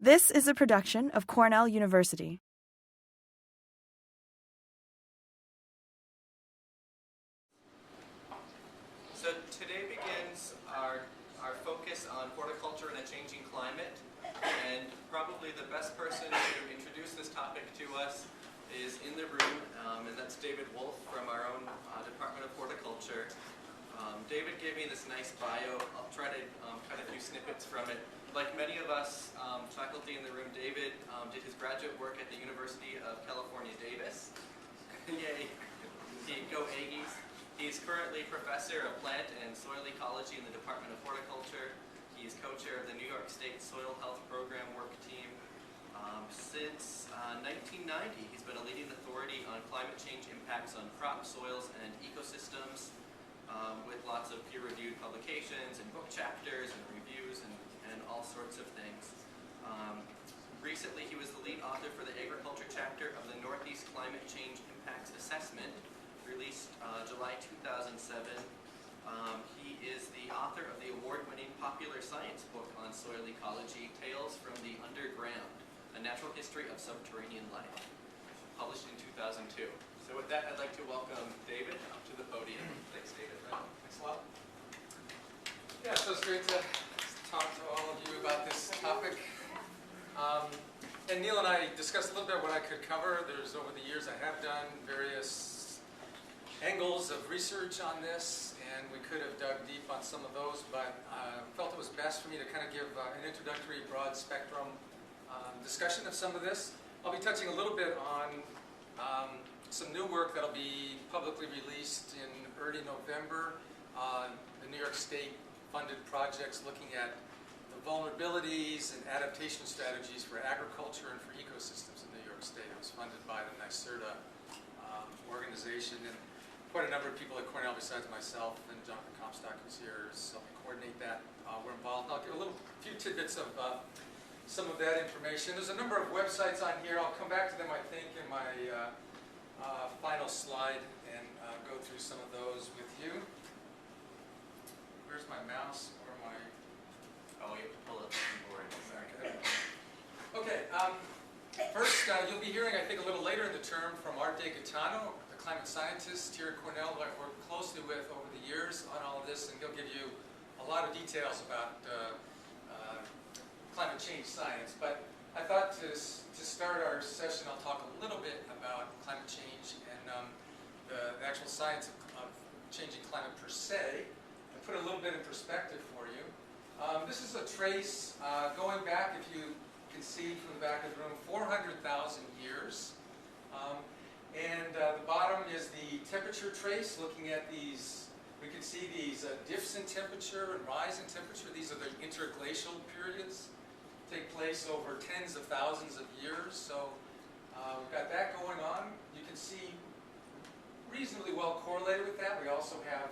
This is a production of Cornell University. So today begins our focus on horticulture in a changing climate, and probably the best person to introduce this topic to us is in the room, and that's David Wolfe from our own Department of Horticulture. David gave me this nice bio. I'll try to cut a few snippets from it. Like many of us faculty in the room, David did his graduate work at the University of California, Davis. Yay! Go Aggies! He's currently professor of plant and soil ecology in the Department of Horticulture. He's co-chair of the New York State Soil Health Program work team. Since 1990, he's been a leading authority on climate change impacts on crop, soils, and ecosystems, with lots of peer-reviewed publications and book chapters and reviews and all sorts of things. Recently, he was the lead author for the agriculture chapter of the Northeast Climate Change Impacts Assessment, released July 2007. He is the author of the award-winning popular science book on soil ecology, Tales from the Underground, A Natural History of Subterranean Life, published in 2002. So with that, I'd like to welcome David up to the podium. Thanks, David. Thanks a lot. Yeah, so it's great to talk to all of you about this topic. And Neil and I discussed a little bit what I could cover. Over the years, I have done various angles of research on this, and we could have dug deep on some of those, but I felt it was best for me to kind of give an introductory, broad spectrum discussion of some of this. I'll be touching a little bit on some new work that'll be publicly released in early November on the New York State funded projects looking at the vulnerabilities and adaptation strategies for agriculture and for ecosystems in New York State. It was funded by the NYSERDA organization, and quite a number of people at Cornell besides myself and Jonathan Comstock, who's here, to help me coordinate that. We're involved. I'll give a few tidbits of some of that information. There's a number of websites on here. I'll come back to them, I think, in my final slide and go through some of those with you. Where's my mouse or my... Oh, you have to pull up the keyboard. Okay, first you'll be hearing, I think, a little later in the term from Art DeGaetano, the climate scientist here at Cornell, who I've worked closely with over the years on all of this, and he'll give you a lot of details about climate change science. But I thought to start our session, I'll talk a little bit about climate change and the actual science of changing climate per se, and put a little bit in perspective for you. This is a trace going back, if you can see from the back of the room, 400,000 years. And the bottom is the temperature trace, looking at these. We can see these dips in temperature and rise in temperature. These are the interglacial periods. Take place over tens of thousands of years. So we've got that going on. You can see reasonably well correlated with that. We also have,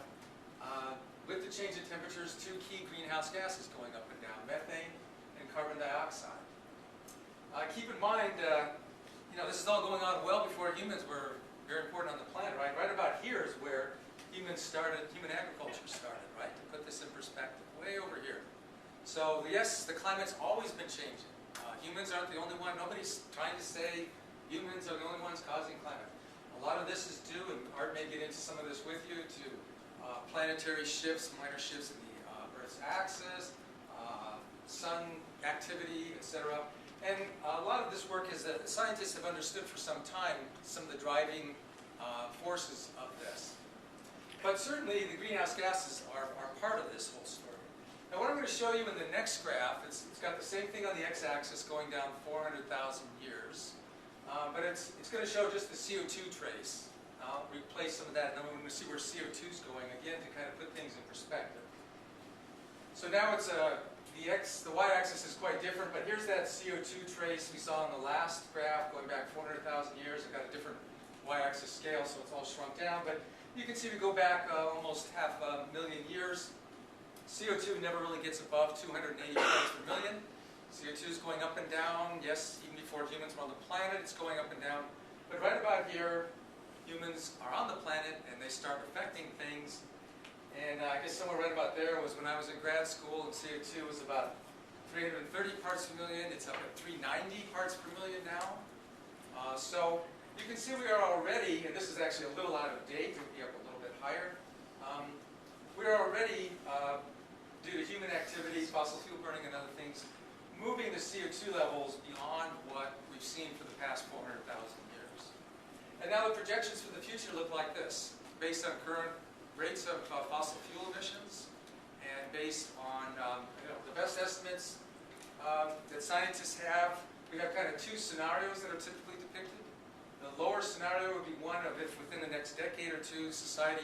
with the change in temperatures, two key greenhouse gases going up and down, methane and carbon dioxide. Keep in mind, this is all going on well before humans were very important on the planet, right? Right about here is where human agriculture started, right? To put this in perspective, way over here. So yes, the climate's always been changing. Humans aren't the only one. Nobody's trying to say humans are the only ones causing climate. A lot of this is due, and Art may get into some of this with you, to planetary shifts, minor shifts in the Earth's axis, sun activity, etc. And a lot of this work is that scientists have understood for some time some of the driving forces of this. But certainly the greenhouse gases are part of this whole story. Now what I'm going to show you in the next graph, it's got the same thing on the x-axis going down 400,000 years. But it's going to show just the CO2 trace. I'll replace some of that, and then we're going to see where CO2 is going, again, to kind of put things in perspective. So now it's the y-axis is quite different, but here's that CO2 trace we saw on the last graph going back 400,000 years. I've got a different y-axis scale, so it's all shrunk down. But you can see we go back almost 500,000 years. CO2 never really gets above 280 parts per million. CO2 is going up and down. Yes, even before humans were on the planet, it's going up and down. But right about here, humans are on the planet and they start affecting things. And I guess somewhere right about there was when I was in grad school, and CO2 was about 330 parts per million. It's up at 390 parts per million now. So you can see we are already, and this is actually a little out of date, it'll be up a little bit higher. We are already, due to human activities, fossil fuel burning and other things, moving the CO2 levels beyond what we've seen for the past 400,000 years. And now the projections for the future look like this, based on current rates of fossil fuel emissions, and based on the best estimates that scientists have. We have kind of two scenarios that are typically depicted. The lower scenario would be one of if within the next decade or two society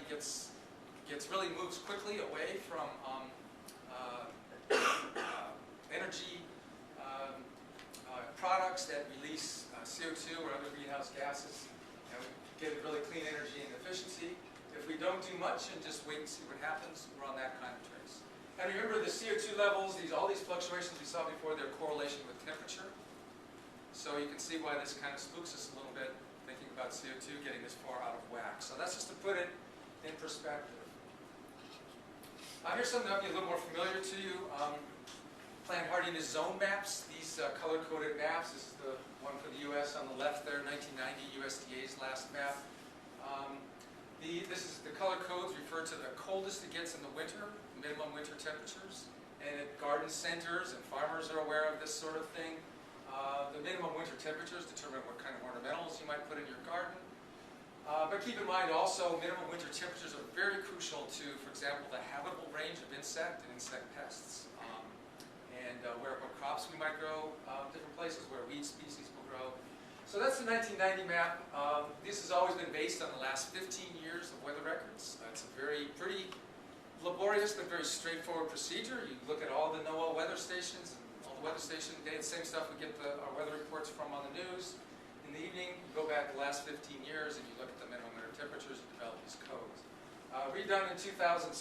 really moves quickly away from energy products that release CO2 or other greenhouse gases, and we get really clean energy and efficiency. If we don't do much and just wait and see what happens, we're on that kind of trace. And remember the CO2 levels, all these fluctuations we saw before, their correlation with temperature. So you can see why this kind of spooks us a little bit, thinking about CO2 getting this far out of whack. So that's just to put it in perspective. Here's something that will be a little more familiar to you. Plant hardiness zone maps. These color-coded maps. This is the one for the U.S. on the left there, 1990 USDA's last map. This is the color codes refer to the coldest it gets in the winter, minimum winter temperatures. And at garden centers and farmers are aware of this sort of thing. The minimum winter temperatures determine what kind of ornamentals you might put in your garden. But keep in mind also, minimum winter temperatures are very crucial to, for example, the habitable range of insect and insect pests. And what crops we might grow, different places where weed species will grow. So that's the 1990 map. This has always been based on the last 15 years of weather records. It's a pretty laborious but very straightforward procedure. You look at all the NOAA weather stations, weather station data, same stuff we get our weather reports from on the news. In the evening, you go back the last 15 years and you look at the minimum winter temperatures and develop these codes. Redone in 2006,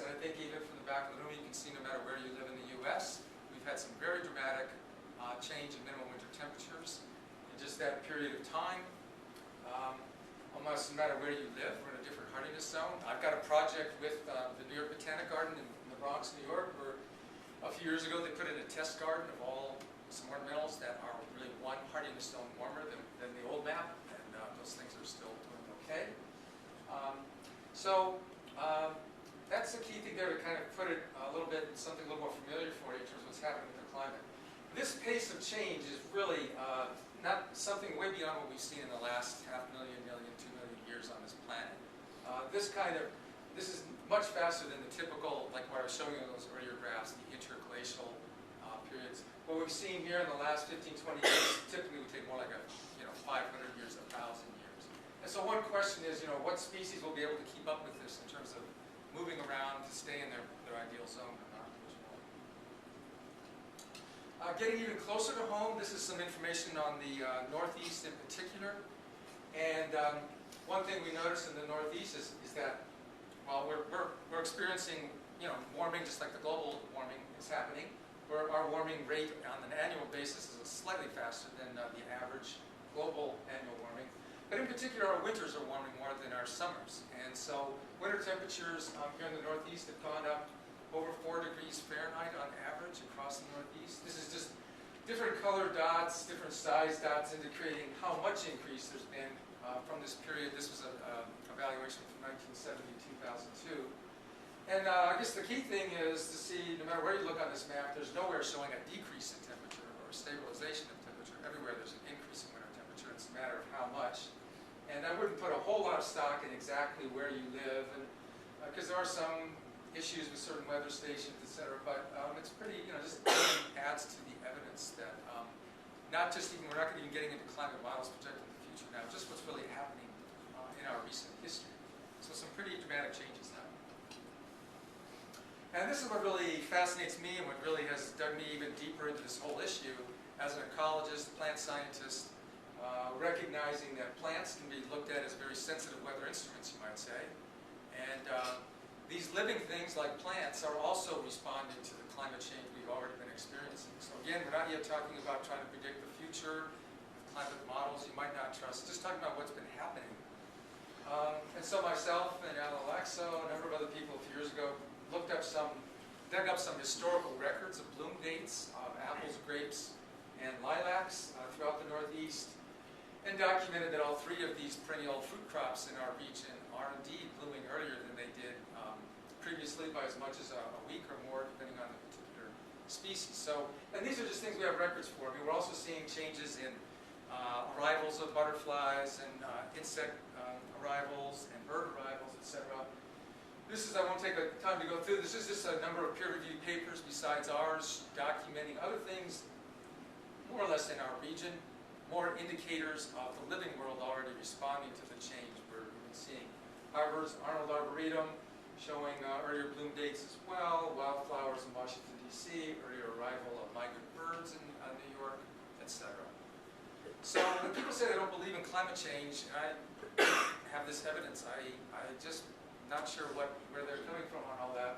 and I think even from the back of the room you can see no matter where you live in the U.S., we've had some very dramatic change in minimum winter temperatures in just that period of time. Almost no matter where you live, we're in a different hardiness zone. I've got a project with the New York Botanic Garden in the Bronx, New York, where a few years ago, they put in a test garden of some ornamentals that are really one hardiness zone warmer than the old map, and those things are still doing okay. That's the key thing there to kind of put it a little bit, something a little more familiar for you in terms of what's happening with the climate. This pace of change is really not something way beyond what we've seen in the last 500,000, 2 million years on this planet. This is much faster than the typical, like what I was showing you in those earlier graphs, the interglacial periods. What we've seen here in the last 15, 20 years typically would take more like 500 years, 1,000 years. And so one question is, what species will be able to keep up with this in terms of moving around to stay in their ideal zone but not much more. Getting even closer to home, this is some information on the Northeast in particular. And one thing we notice in the Northeast is that while we're experiencing warming just like the global warming is happening, our warming rate on an annual basis is slightly faster than the average global annual warming. But in particular, our winters are warming more than our summers. And so winter temperatures here in the Northeast have gone up over 4 degrees Fahrenheit on average across the Northeast. This is just different colored dots, different size dots indicating how much increase there's been from this period. This was an evaluation from 1970 to 2002. And I guess the key thing is to see, no matter where you look on this map, there's nowhere showing a decrease in temperature or a stabilization of temperature. Everywhere there's an increase in winter temperature. It's a matter of how much. And I wouldn't put a whole lot of stock in exactly where you live, and because there are some issues with certain weather stations, etc. But it's pretty, just adds to the evidence that not just even, we're not even getting into climate models projecting the future now, just what's really happening in our recent history. So some pretty dramatic changes now. And this is what really fascinates me and what really has dug me even deeper into this whole issue as an ecologist, plant scientist, recognizing that plants can be looked at as very sensitive weather instruments, you might say. And these living things like plants are also responding to the climate change we've already been experiencing. So again, we're not yet talking about trying to predict the future, climate models you might not trust, just talking about what's been happening. And so myself and Alan Laxo, and a number of other people a few years ago, dug up some historical records of bloom dates apples, grapes, and lilacs throughout the Northeast, and documented that all three of these perennial fruit crops in our region are indeed blooming earlier than they did previously by as much as a week or more, depending on the particular species. So, and these are just things we have records for. I mean, we're also seeing changes in arrivals of butterflies and insect arrivals and bird arrivals, etc. This is, I won't take the time to go through, this is just a number of peer-reviewed papers besides ours documenting other things more or less in our region, more indicators of the living world already responding to the change we're seeing. Harvard's Arnold Arboretum showing earlier bloom dates as well, wildflowers in Washington, D.C., earlier arrival of migrant birds in New York, etc. So when people say they don't believe in climate change, and I have this evidence, I just not sure where they're coming from on all that,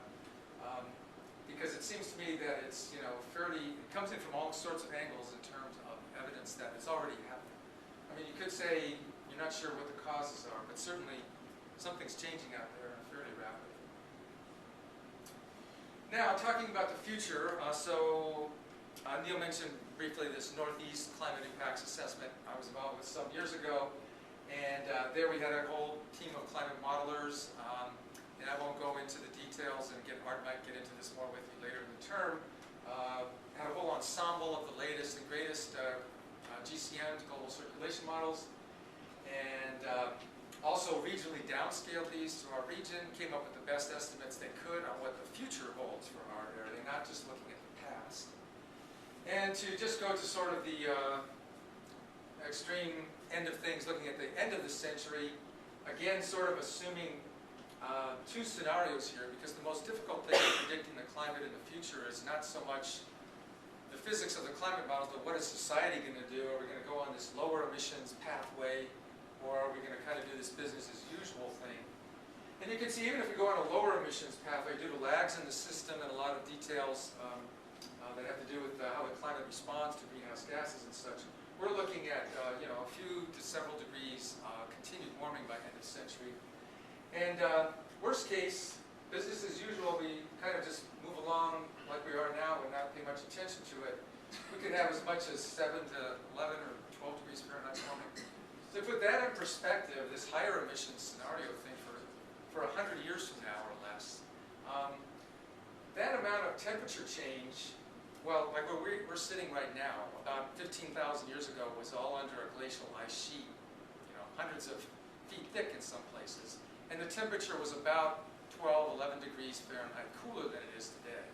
because it seems to me that it's, you know, fairly, it comes in from all sorts of angles in terms of evidence that it's already happening. I mean, you could say you're not sure what the causes are, but certainly something's changing out there fairly rapidly. Now, talking about the future, Neil mentioned briefly this Northeast Climate Impacts Assessment I was involved with some years ago, and there we had a whole team of climate modelers, and I won't go into the details, and again, Art might get into this more with you later in the term. Had a whole ensemble of the latest and greatest GCMs, global circulation models, and also regionally downscaled these to our region, came up with the best estimates they could on what the future holds for our area, not just looking at the past. And to just go to sort of the extreme end of things, looking at the end of the century, again sort of assuming two scenarios here, because the most difficult thing in predicting the climate in the future is not so much the physics of the climate models, but what is society going to do? Are we going to go on this lower emissions pathway, or are we going to kind of do this business as usual thing? And you can see, even if we go on a lower emissions pathway, due to lags in the system and a lot of details that have to do with how the climate responds to greenhouse gases and such, we're looking at you know, a few to several degrees continued warming by end of century. And worst case, business as usual, we kind of just move along like we are now and not pay much attention to it. We could have as much as 7 to 11 or 12 degrees Fahrenheit warming. So to put that in perspective, this higher emissions scenario thing for 100 years from now or less, that amount of temperature change, well, like where we're sitting right now, about 15,000 years ago, was all under a glacial ice sheet, you know, hundreds of feet thick in some places. And the temperature was about 12, 11 degrees Fahrenheit cooler than it is today.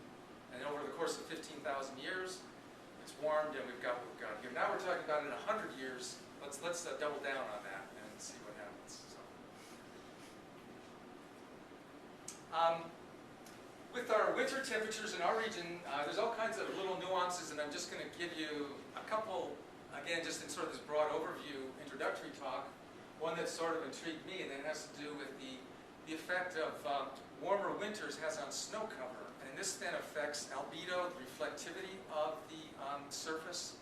And over the course of 15,000 years, it's warmed and we've got what we've got here. Now we're talking about in 100 years. Let's double down on that and see what happens. So, with our winter temperatures in our region, there's all kinds of little nuances, and I'm just going to give you a couple, again, just in sort of this broad overview introductory talk. One that sort of intrigued me, and that has to do with the effect of warmer winters has on snow cover. And this then affects albedo, the reflectivity of the surface.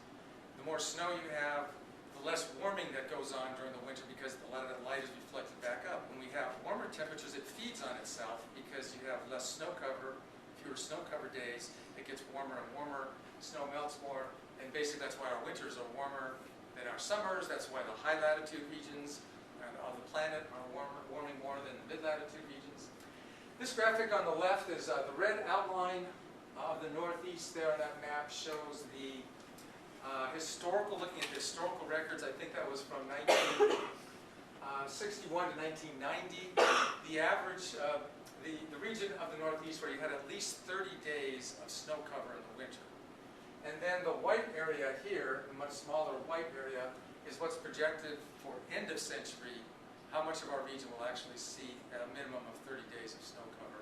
The more snow you have, the less warming that goes on during the winter, because a lot of that light is reflected back up. When we have warmer temperatures, it feeds on itself because you have less snow cover, fewer snow cover days. It gets warmer and warmer, snow melts more, and basically that's why our winters are warmer than our summers. That's why the high latitude regions of the planet are warming more than the mid latitude regions. This graphic on the left is the red outline of the Northeast there on that map, shows the looking at the historical records. I think that was from 1961 to 1990. The average, the region of the Northeast where you had at least 30 days of snow cover in the winter. And then the white area here, the much smaller white area, is what's projected for end of century, how much of our region will actually see at a minimum of 30 days of snow cover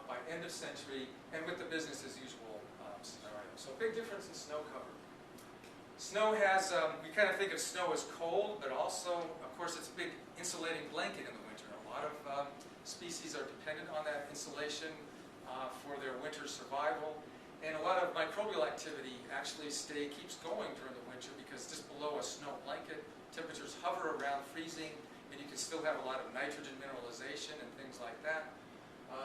by end of century, and with the business as usual scenario. So big difference in snow cover. Snow has, we kind of think of snow as cold, but also, of course, it's a big insulating blanket in the winter. A lot of species are dependent on that insulation for their winter survival. And a lot of microbial activity actually keeps going during the winter, because just below a snow blanket, temperatures hover around freezing, and you can still have a lot of nitrogen mineralization and things like that.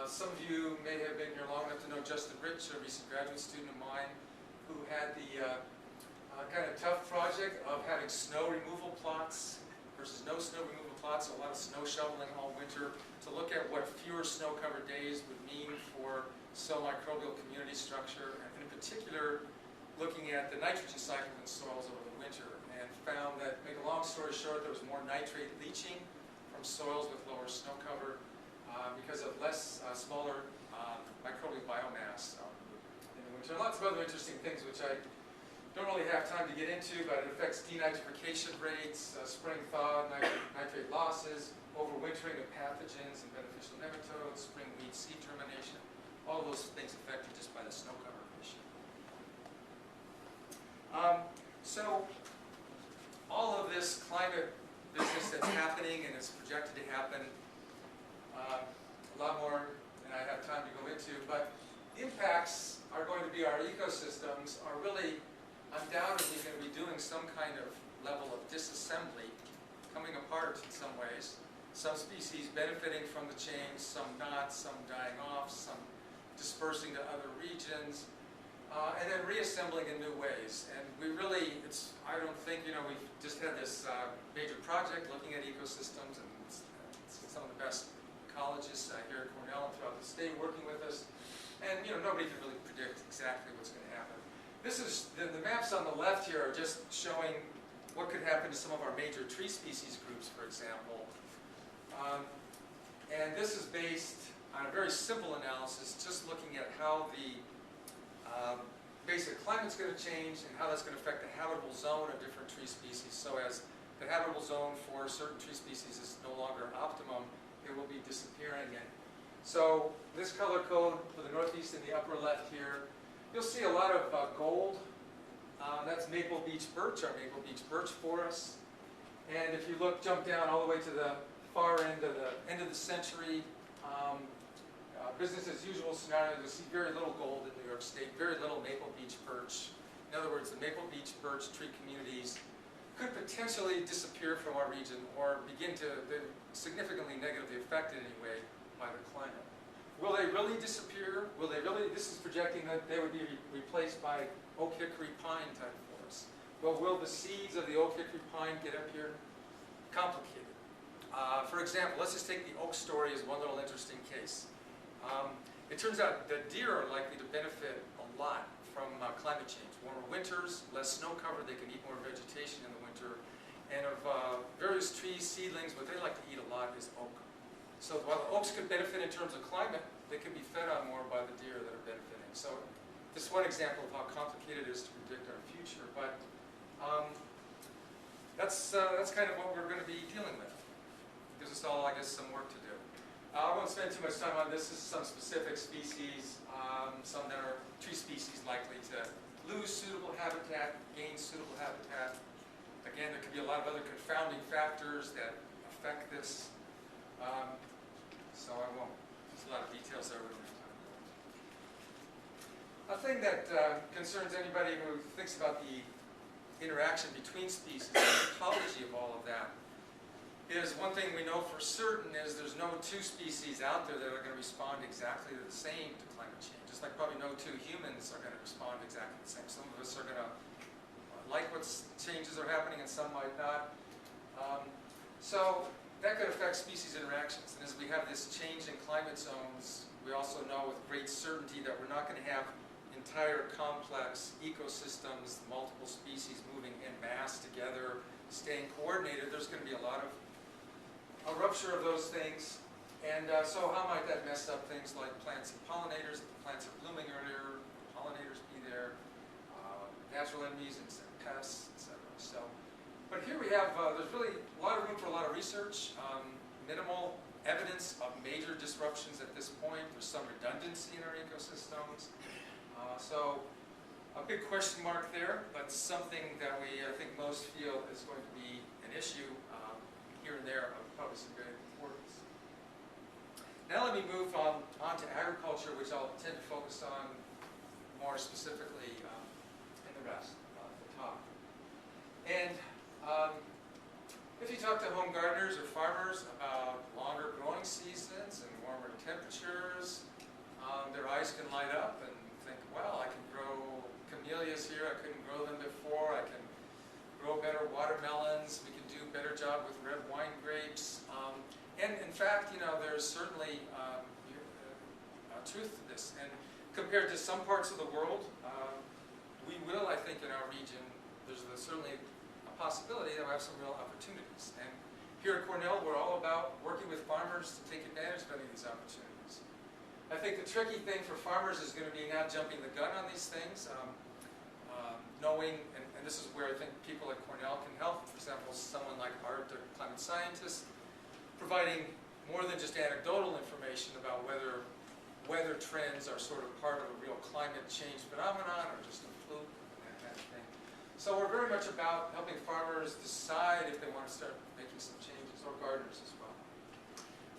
Some of you may have been here long enough to know Justin Rich, a recent graduate student of mine. who had the kind of tough project of having snow removal plots versus no snow removal plots, so a lot of snow shoveling all winter, to look at what fewer snow-covered days would mean for soil microbial community structure, and in particular, looking at the nitrogen cycle in soils over the winter, and found that, make a long story short, there was more nitrate leaching from soils with lower snow cover because of smaller microbial biomass in the winter. And lots of other interesting things which I don't really have time to get into, but it affects denitrification rates, spring thaw, nitrate losses, overwintering of pathogens and beneficial nematodes, spring weed seed germination. All of those things affected just by the snow cover issue. So all of this climate business that's happening and is projected to happen, a lot more than I have time to go into, but the impacts are going to be our ecosystems are really undoubtedly going to be doing some kind of level of disassembly, coming apart in some ways. Some species benefiting from the change, some not, some dying off, some dispersing to other regions, and then reassembling in new ways. And we really, I don't think, we've just had this major project looking at ecosystems, and it's some of the best ecologists here at Cornell and throughout the state working with us. And nobody can really predict exactly what's going to happen. This is, the maps on the left here are just showing what could happen to some of our major tree species groups, for example. And this is based on a very simple analysis, just looking at how the basic climate's going to change and how that's going to affect the habitable zone of different tree species. So as the habitable zone for certain tree species is no longer optimum, it will be disappearing. And so this color code for the northeast in the upper left here, you'll see a lot of gold. That's maple beech birch, our maple beech birch forest. And if you jump down all the way to the far end of the century, business as usual scenario, you'll see very little gold in New York State, very little maple beech birch. In other words, the maple beech birch tree communities could potentially disappear from our region or begin to be significantly negatively affected anyway by the climate. Will they really disappear? Will they really, this is projecting that they would be replaced by oak, hickory, pine type forests. Well, will the seeds of the oak, hickory, pine get up here? Complicated. For example, let's just take the oak story as one little interesting case. It turns out that deer are likely to benefit a lot from climate change. Warmer winters, less snow cover, they can eat more vegetation in the winter. And of various trees, seedlings, what they like to eat a lot is oak. So while the oaks could benefit in terms of climate, they can be fed on more by the deer that are benefiting. So this is one example of how complicated it is to predict our future. But that's kind of what we're going to be dealing with. It gives us all, I guess, some work to do. I won't spend too much time on this. This is some specific species, some that are tree species likely to lose suitable habitat, gain suitable habitat. Again, there could be a lot of other confounding factors that affect this. So I won't. There's a lot of details there we don't have time to go into. A thing that concerns anybody who thinks about the interaction between species and the ecology of all of that is one thing we know for certain is there's no two species out there that are going to respond exactly the same to climate change. Just like probably no two humans are going to respond exactly the same. Some of us are going to like what changes are happening and some might not. So that could affect species interactions. And as we have this change in climate zones, we also know with great certainty that we're not going to have entire complex ecosystems, multiple species moving en masse together, staying coordinated. There's going to be a lot of a rupture of those things. And so how might that mess up things like plants and pollinators? If the plants are blooming earlier, pollinators be there, natural enemies and pests, etc. So, but here we have, there's really a lot of room for a lot of research, minimal evidence of major disruptions at this point. There's some redundancy in our ecosystems. So a big question mark there, but something that I think most feel is going to be an issue here and there of probably some great importance. Now let me move on to agriculture, which I'll tend to focus on more specifically in the rest at the top. And if you talk to home gardeners or farmers about longer growing seasons and warmer temperatures, their eyes can light up and think, well, I can grow camellias watermelons. We can do a better job with red wine grapes. And in fact, there's certainly truth to this. And compared to some parts of the world, we will, I think, in our region, there's certainly a possibility that we'll have some real opportunities. And here at Cornell, we're all about working with farmers to take advantage of any of these opportunities. I think the tricky thing for farmers is going to be not jumping the gun on these things, knowing, and this is where I think people at Cornell can help. For example, someone like Art, a climate scientist, providing more than just anecdotal information about whether weather trends are sort of part of a real climate change phenomenon or just a fluke and that kind of thing. So we're very much about helping farmers decide if they want to start making some changes, or gardeners as well.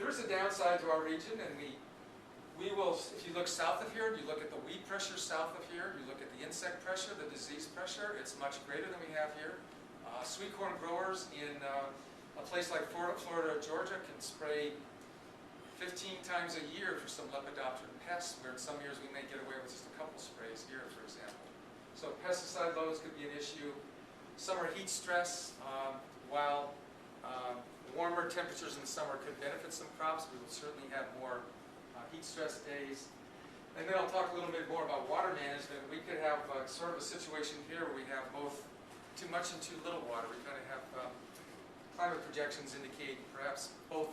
There is a downside to our region, and we will, if you look south of here, you look at the weed pressure south of here, you look at the insect pressure, the disease pressure, it's much greater than we have here. Sweet corn growers in a place like Florida or Georgia can spray 15 times a year for some lepidopteran pests, where in some years we may get away with just a couple sprays here, for example. So pesticide loads could be an issue. Summer heat stress, while warmer temperatures in the summer could benefit some crops, we will certainly have more heat stress days. And then I'll talk a little bit more about water management. We could have sort of a situation here where we have both too much and too little water. We kind of have climate projections indicate perhaps both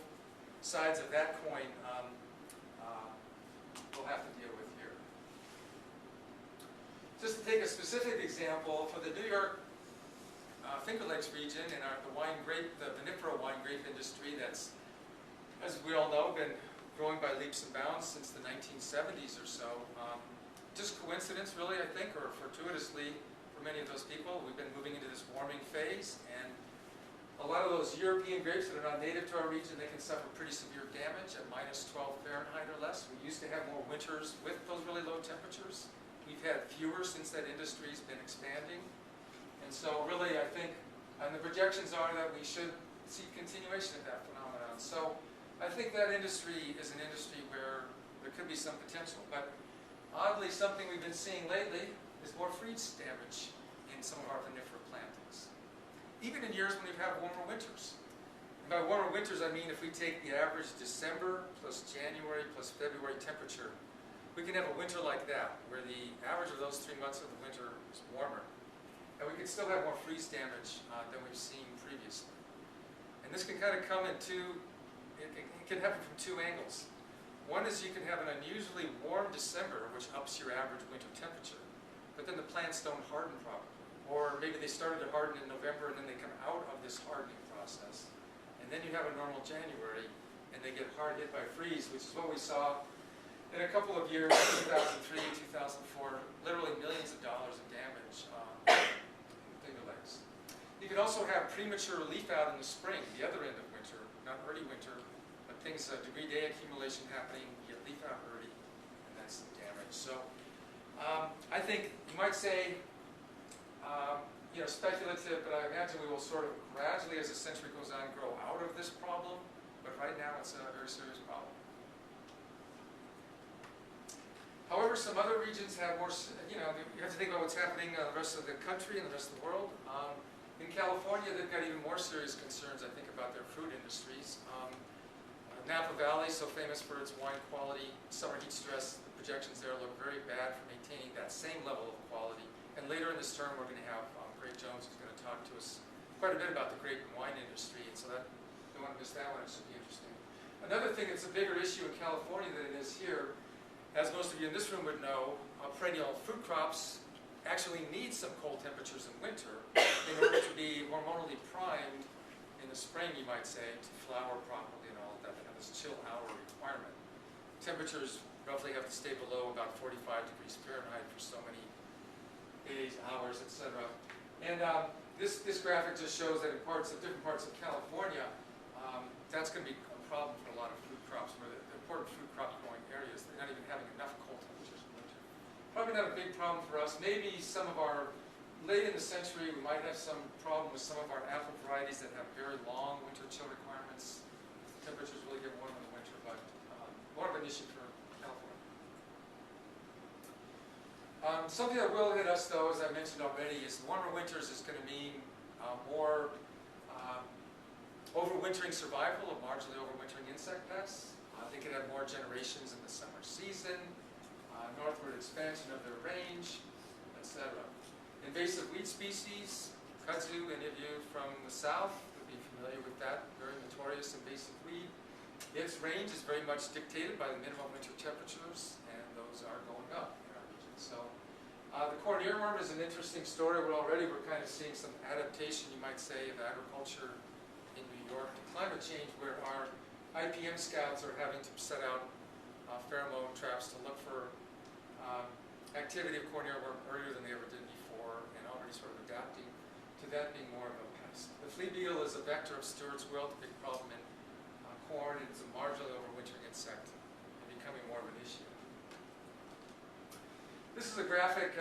sides of that coin we'll have to deal with here. Just to take a specific example, for the New York Finger Lakes region and the vinifera wine grape industry that's, as we all know, been growing by leaps and bounds since the 1970s or so. Just coincidence, really, I think, or fortuitously for many of those people, we've been moving into this warming phase, and a lot of those European grapes that are not native to our region, they can suffer pretty severe damage at -12 Fahrenheit or less. We used to have more winters with those really low temperatures. We've had fewer since that industry's been expanding. And so really, I think, and the projections are that we should see continuation of that phenomenon. So I think that industry is an industry where there could be some potential. But oddly, something we've been seeing lately is more freeze damage in some of our vinifera plantings, even in years when we've had warmer winters. And by warmer winters, I mean if we take the average December plus January plus February temperature, we can have a winter like that, where the average of those 3 months of the winter is warmer. And we can still have more freeze damage than we've seen previously. And this can kind of come in it can happen from two angles. One is you can have an unusually warm December, which ups your average winter temperature, but then the plants don't harden properly. Or maybe they started to harden in November and then they come out of this hardening process. And then you have a normal January and they get hard hit by freeze, which is what we saw in a couple of years, 2003, 2004, literally millions of dollars of damage in Finger Lakes. You can also have premature leaf out in the spring, the other end of winter, not early winter, but things, degree day accumulation happening, you get leaf out early, and that's the damage. So I think you might say, speculative, but I imagine we will sort of gradually, as the century goes on, grow out of this problem. But right now, it's a very serious problem. However, some other regions have more, you have to think about what's happening in the rest of the country and the rest of the world. In California, they've got even more serious concerns, I think, about their fruit industries. Napa Valley, so famous for its wine quality, summer heat stress, the projections there look very bad for maintaining that same level of quality. And later in this term, we're going to have Grape Jones, who's going to talk to us quite a bit about the grape and wine industry. And so don't want to miss that one. It should be interesting. Another thing that's a bigger issue in California than it is here, as most of you in this room would know, perennial fruit crops actually need some cold temperatures in winter in order to be hormonally primed in the spring, you might say, to flower properly and all of that. They have this chill hour requirement. Temperatures roughly have to stay below about 45 degrees Fahrenheit for so many days, hours, etc. And this graphic just shows that in different parts of California, that's going to be a problem for a lot of fruit crops, where the important fruit crop growing areas, they're not even having enough cold temperatures in winter. Probably not a big problem for us. Maybe some of our, late in the century, we might have some problem with some of our apple varieties that have very long winter chill requirements. Temperatures really get warm in the winter, but more of an issue for California. Something that will hit us, though, as I mentioned already, is warmer winters is going to mean more overwintering survival of marginally overwintering insect pests. They could have more generations in the summer season, northward expansion of their range, etc. Invasive weed species, kudzu, any of you from the south would be familiar with that very notorious invasive weed. Its range is very much dictated by the minimum winter temperatures, and those are going up in our region. So the corn earworm is an interesting story. We're kind of seeing some adaptation, you might say, of agriculture in New York to climate change, where our IPM scouts are having to set out pheromone traps to look for activity of corn earworm earlier than they ever did before, and already sort of adapting to that being more of a pest. The flea beetle is a vector of Stewart's wilt, a big problem in corn. It's a marginally overwintering insect and becoming more of an issue. This is a graphic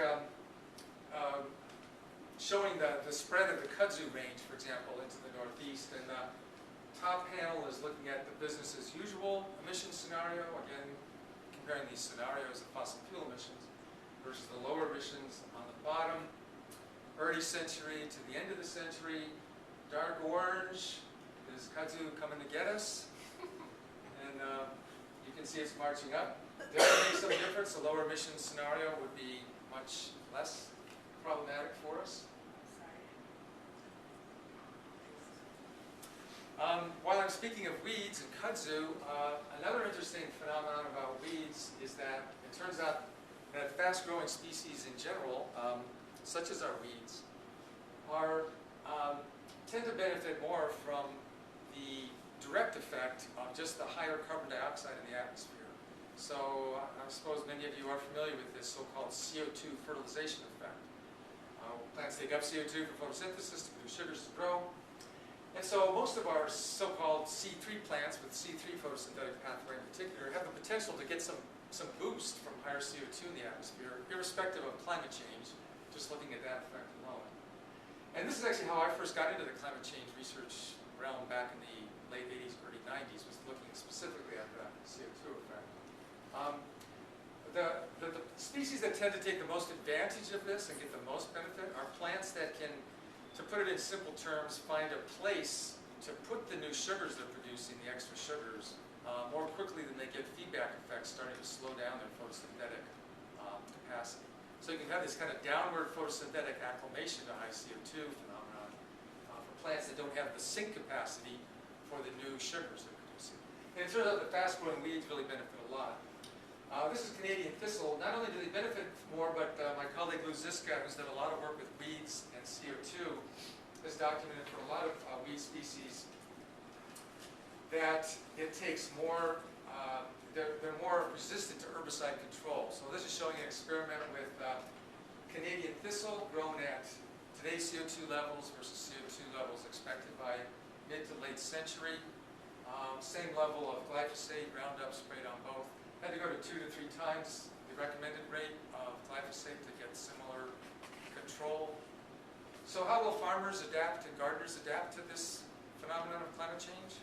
showing the spread of the kudzu range, for example, into the northeast. And the top panel is looking at the business as usual emission scenario, again comparing these scenarios of fossil fuel emissions versus the lower emissions on the bottom. Early century to the end of the century, dark orange is kudzu coming to get us. And you can see it's marching up. There may be some difference. A lower emission scenario would be much less problematic for us. While I'm speaking of weeds and kudzu, another interesting phenomenon about weeds is that it turns out that fast-growing species in general, such as our weeds, tend to benefit more from the direct effect of just the higher carbon dioxide in the atmosphere. So I suppose many of you are familiar with this so-called CO2 fertilization effect. Plants take up CO2 for photosynthesis to produce sugars to grow. And so most of our so-called C3 plants with C3 photosynthetic pathway in particular have the potential to get some boost from higher CO2 in the atmosphere, irrespective of climate change, just looking at that effect alone. And this is actually how I first got into the climate change research realm back in the late 80s, early 90s, was looking specifically at the CO2 effect. The species that tend to take the most advantage of this and get the most benefit are plants that can, to put it in simple terms, find a place to put the new sugars they're producing, the extra sugars, more quickly than they get feedback effects starting to slow down their photosynthetic capacity. So you can have this kind of downward photosynthetic acclimation to high CO2 phenomenon for plants that don't have the sink capacity for the new sugars they're producing. And it turns out that fast-growing weeds really benefit a lot. This is Canadian thistle. Not only do they benefit more, but my colleague Lou Ziska, who's done a lot of work with weeds and CO2, has documented for a lot of weed species that it takes more, they're more resistant to herbicide control. So this is showing an experiment with Canadian thistle grown at today's CO2 levels versus CO2 levels expected by mid to late century. Same level of glyphosate, Roundup sprayed on both. Had to go to 2 to 3 times the recommended rate of glyphosate to get similar control. So how will farmers adapt and gardeners adapt to this phenomenon of climate change?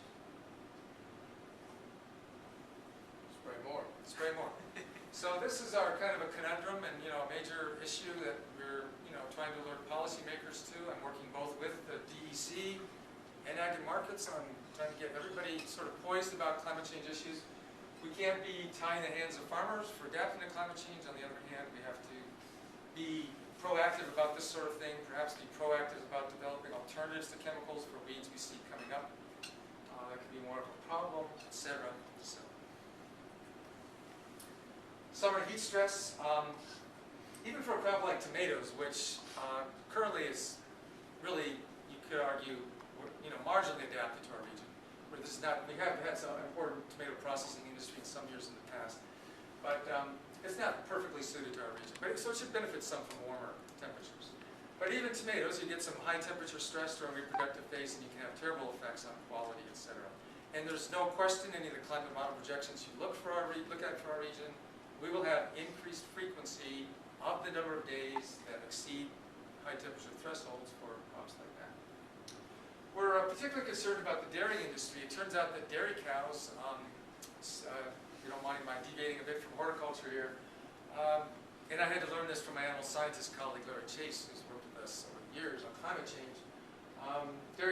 Spray more. Spray more. So this is our kind of a conundrum and a major issue that we're trying to alert policymakers to. I'm working both with the DEC and ag markets on trying to get everybody sort of poised about climate change issues. We can't be tying the hands of farmers for adapting to climate change. On the other hand, we have to be proactive about this sort of thing, perhaps be proactive about developing alternatives to chemicals for weeds we see coming up. That could be more of a problem, etc. So, summer heat stress, even for a crop like tomatoes, which currently is really, you could argue, marginally adapted to our region. Where this is not, we have had some important tomato processing industry in some years in the past, but it's not perfectly suited to our region. So it should benefit some from warmer temperatures. But even tomatoes, you get some high temperature stress during reproductive phase, and you can have terrible effects on quality, etc. And there's no question any of the climate model projections you look at for our region, we will have increased frequency of the number of days that exceed high temperature thresholds for crops like that. We're particularly concerned about the dairy industry. It turns out that dairy cows, if you don't mind my deviating a bit from horticulture here, and I had to learn this from my animal scientist colleague Larry Chase, who's worked with us over the years on climate change.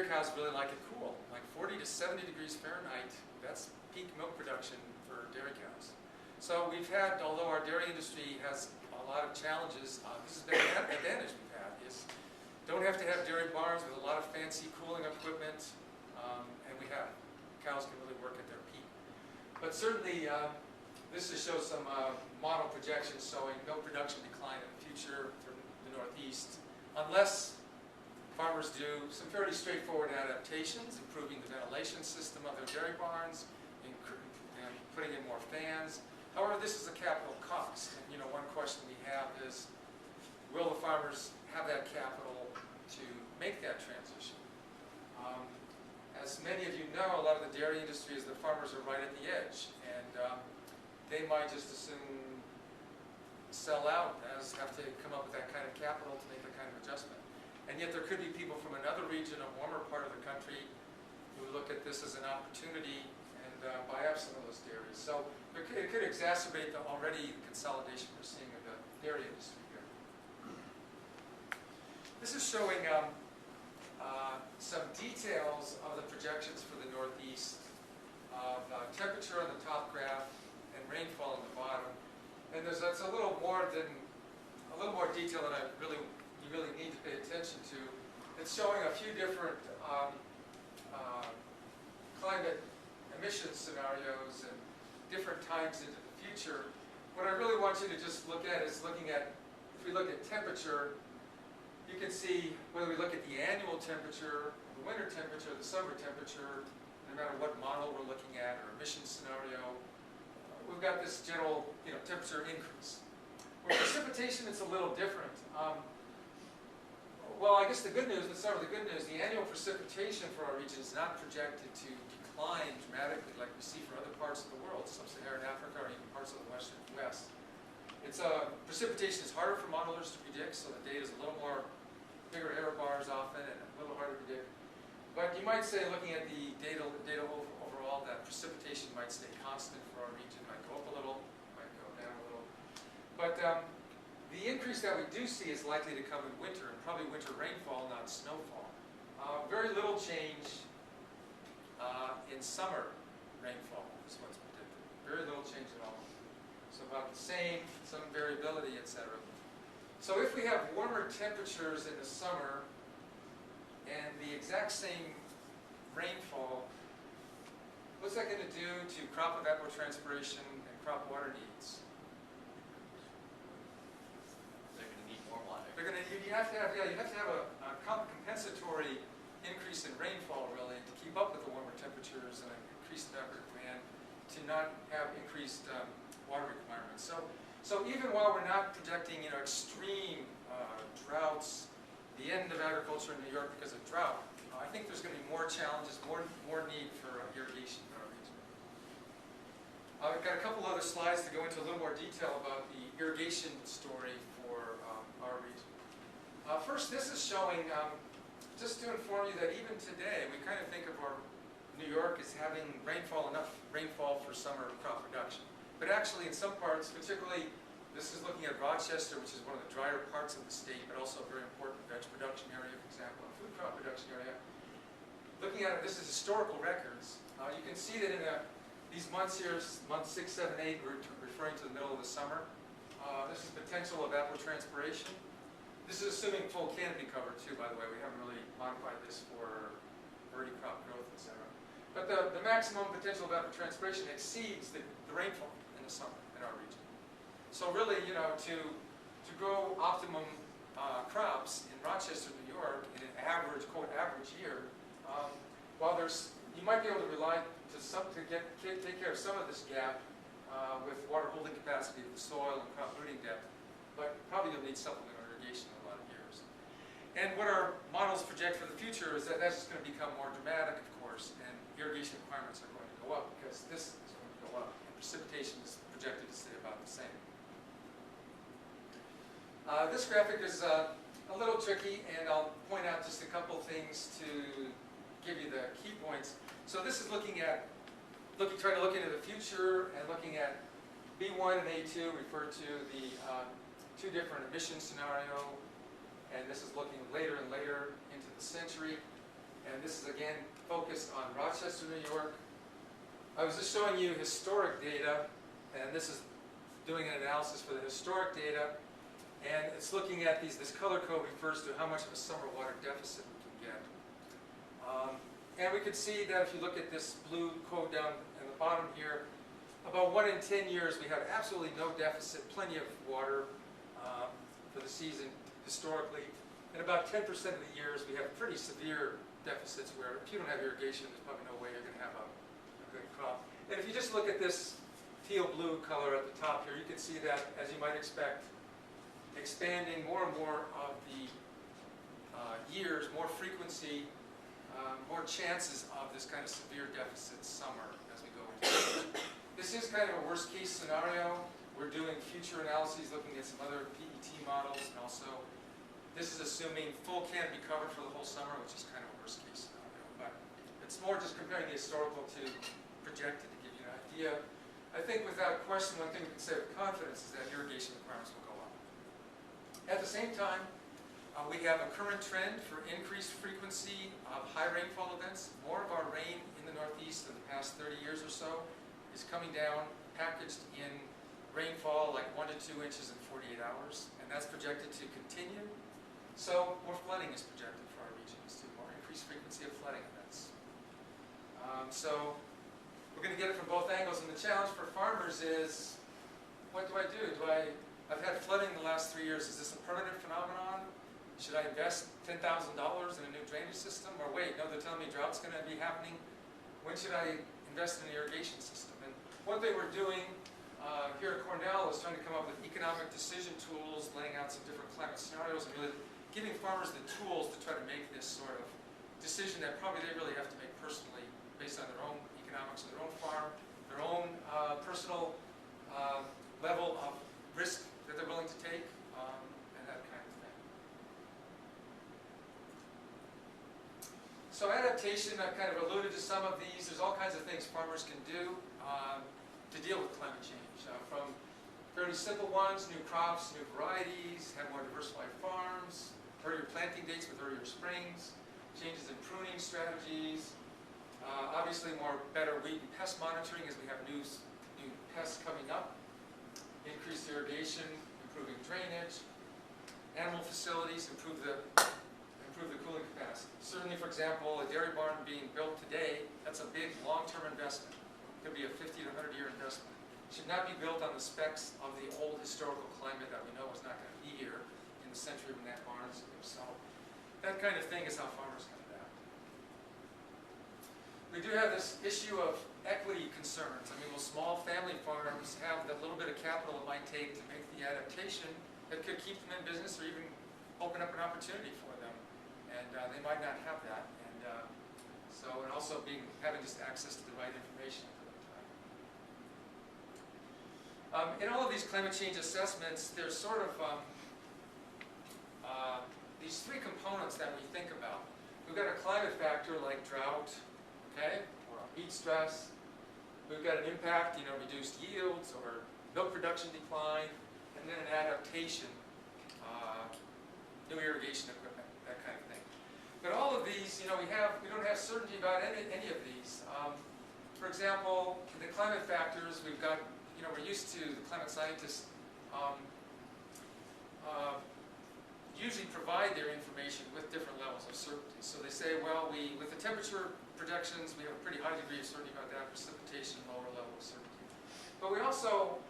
dairy cows really like it cool, like 40 to 70 degrees Fahrenheit. That's peak milk production for dairy cows. So we've had, although our dairy industry has a lot of challenges, this has been an advantage we've had, is don't have to have dairy barns with a lot of fancy cooling equipment, and we have. Cows can really work at their peak. But certainly, this just shows some model projections showing milk production decline in the future for the Northeast, unless farmers do some fairly straightforward adaptations, improving the ventilation system of their dairy barns, and putting in more fans. However, this is a capital cost. And, one question we have is, will the farmers have that capital to make that transition? As many of you know, a lot of the dairy industry is the farmers are right at the edge, and they might just as soon sell out as have to come up with that kind of capital to make that kind of adjustment. And yet there could be people from another region, a warmer part of the country, who look at this as an opportunity and buy up some of those dairies. So it could exacerbate the already consolidation we're seeing in the dairy industry here. This is showing some details of the projections for the Northeast of temperature on the top graph and rainfall on the bottom. And that's a little more detail than you really need to pay attention to. It's showing a few different climate emission scenarios and different times into the future. What I really want you to just look at is if we look at temperature, you can see whether we look at the annual temperature, the winter temperature, the summer temperature, no matter what model we're looking at or emission scenario, we've got this general temperature increase. With precipitation, it's a little different. Well, I guess the good news, let's start with the good news. The annual precipitation for our region is not projected to decline dramatically like we see for other parts of the world, sub-Saharan Africa or even parts of the western U.S. Precipitation is harder for modelers to predict, so the data is a little more bigger error bars often and a little harder to predict. But you might say, looking at the data overall, that precipitation might stay constant for our region, might go up a little, might go down a little. But the increase that we do see is likely to come in winter, and probably winter rainfall, not snowfall. Very little change in summer rainfall is what's predicted. Very little change at all. So about the same, some variability, etc. So if we have warmer temperatures in the summer and the exact same rainfall, what's that going to do to crop evapotranspiration and crop water needs? They're going to need more water. You have to have a compensatory increase in rainfall, really, to keep up with the warmer temperatures and increased evaporative demand, to not have increased water requirements. So even while we're not projecting extreme droughts, the end of agriculture in New York because of drought, I think there's going to be more challenges, more need for irrigation in our region. I've got a couple other slides to go into a little more detail about the irrigation story for our region. First, this is showing, just to inform you that even today, we kind of think of our New York as having enough rainfall for summer crop production. But actually, in some parts, particularly, this is looking at Rochester, which is one of the drier parts of the state, but also a very important veg production area, for example, and food crop production area. Looking at it, this is historical records. You can see that in these months here, months 6, 7, 8, we're referring to the middle of the summer. This is potential evapotranspiration. This is assuming full canopy cover, too, by the way. We haven't really modified this for early crop growth, etc. But the maximum potential evapotranspiration exceeds the rainfall in the summer in our region. So really, to grow optimum crops in Rochester, New York, in an average, quote, average year, while you might be able to rely to take care of some of this gap with water holding capacity of the soil and crop rooting depth, but probably you'll need supplemental irrigation in a lot of years. And what our models project for the future is that that's just going to become more dramatic, of course, and irrigation requirements are going to go up because this is going to go up, and precipitation is projected to stay about the same. This graphic is a little tricky, and I'll point out just a couple things to give you the key points. So this is trying to look into the future and looking at B1 and A2 refer to the two different emission scenario, and this is looking later and later into the century. And this is again focused on Rochester, New York. I was just showing you historic data, and this is doing an analysis for the historic data. And it's looking at these, this color code refers to how much of a summer water deficit we can get. And we can see that if you look at this blue code down in the bottom here, about 1 in 10 years we have absolutely no deficit, plenty of water for the season historically. And about 10% of the years we have pretty severe deficits where if you don't have irrigation, there's probably no way you're going to have a good crop. And if you just look at this teal blue color at the top here, you can see that, as you might expect, expanding more and more of the years, more frequency, more chances of this kind of severe deficit summer as we go into it. This is kind of a worst case scenario. We're doing future analyses looking at some other PET models, and also this is assuming full canopy cover for the whole summer, which is kind of a worst case scenario. But it's more just comparing the historical to projected to give you an idea. I think without question, one thing we can say with confidence is that irrigation requirements will go up. At the same time, we have a current trend for increased frequency of high rainfall events. More of our rain in the Northeast in the past 30 years or so is coming down, packaged in rainfall like 1 to 2 inches in 48 hours, and that's projected to continue. So more flooding is projected for our regions too, more increased frequency of flooding events. So we're going to get it from both angles, and the challenge for farmers is, what do I do? I've had flooding the last 3 years. Is this a permanent phenomenon? Should I invest $10,000 in a new drainage system? Or wait, no, they're telling me drought's going to be happening. When should I invest in an irrigation system? And one thing we're doing here at Cornell is trying to come up with economic decision tools, laying out some different climate scenarios, and really giving farmers the tools to try to make this sort of decision that probably they really have to make personally based on their own economics of their own farm, their own personal level of risk that they're willing to take, and that kind of thing. So adaptation, I've kind of alluded to some of these. There's all kinds of things farmers can do to deal with climate change. From fairly simple ones, new crops, new varieties, have more diversified farms, earlier planting dates with earlier springs, changes in pruning strategies, obviously better weed and pest monitoring as we have new pests coming up, increased irrigation, improving drainage, animal facilities, improve the cooling capacity. Certainly, for example, a dairy barn being built today, that's a big long-term investment. It could be a 50 to 100-year investment. It should not be built on the specs of the old historical climate that we know is not going to be here in the century when that barn is here. So that kind of thing is how farmers can adapt. We do have this issue of equity concerns. I mean, will small family farms have the little bit of capital it might take to make the adaptation that could keep them in business or even open up an opportunity for them? And they might not have that. And also having just access to the right information at the right time. In all of these climate change assessments, there's sort of these three components that we think about. We've got a climate factor like drought, okay, or heat stress. We've got an impact, reduced yields or milk production decline, and then an adaptation, new irrigation equipment, that kind of thing. But all of these, we don't have certainty about any of these. For example, the climate factors, we've got, we're used to, the climate scientists usually provide their information with different levels of certainty. So they say, well, with the temperature projections, we have a pretty high degree of certainty about that, precipitation, lower level of certainty. But we also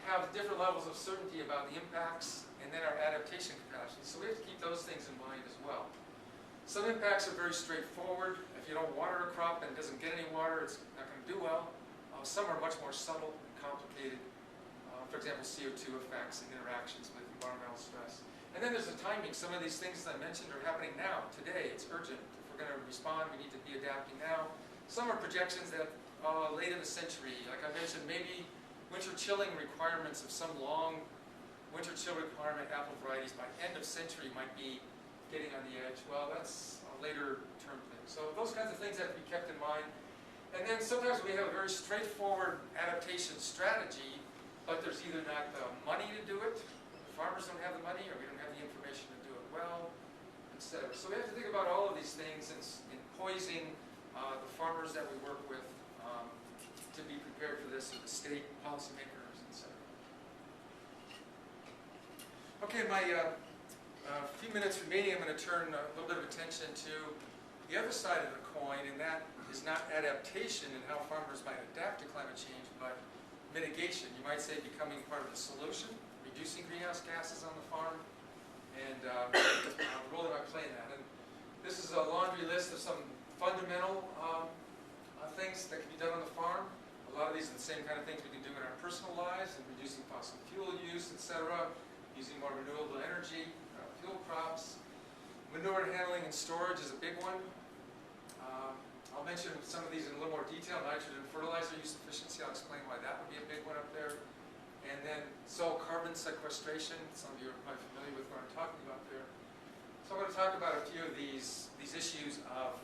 have different levels of certainty about the impacts and then our adaptation capacity. So we have to keep those things in mind as well. Some impacts are very straightforward. If you don't water a crop and it doesn't get any water, it's not going to do well. Some are much more subtle and complicated. For example, CO2 effects and interactions with environmental stress. And then there's the timing. Some of these things that I mentioned are happening now, today. It's urgent. If we're going to respond, we need to be adapting now. Some are projections that late in the century. Like I mentioned, maybe winter chilling requirements of some long winter chill requirement apple varieties by end of century might be getting on the edge. Well, that's a later term thing. So those kinds of things have to be kept in mind. And then sometimes we have a very straightforward adaptation strategy, but there's either not the money to do it, the farmers don't have the money, or we don't have the information to do it well, etc. So we have to think about all of these things in poising the farmers that we work with to be prepared for this, or the state policymakers, etc. Okay, my few minutes remaining, I'm going to turn a little bit of attention to the other side of the coin, and that is not adaptation and how farmers might adapt to climate change, but mitigation. You might say becoming part of the solution, reducing greenhouse gases on the farm, and rolling my play in that. And this is a laundry list of some fundamental things that can be done on the farm. A lot of these are the same kind of things we can do in our personal lives, and reducing fossil fuel use, etc., using more renewable energy, fuel crops. Manure handling and storage is a big one. I'll mention some of these in a little more detail. Nitrogen fertilizer use efficiency, I'll explain why that would be a big one up there. And then soil carbon sequestration. Some of you are probably familiar with what I'm talking about there. So I'm going to talk about a few of these issues of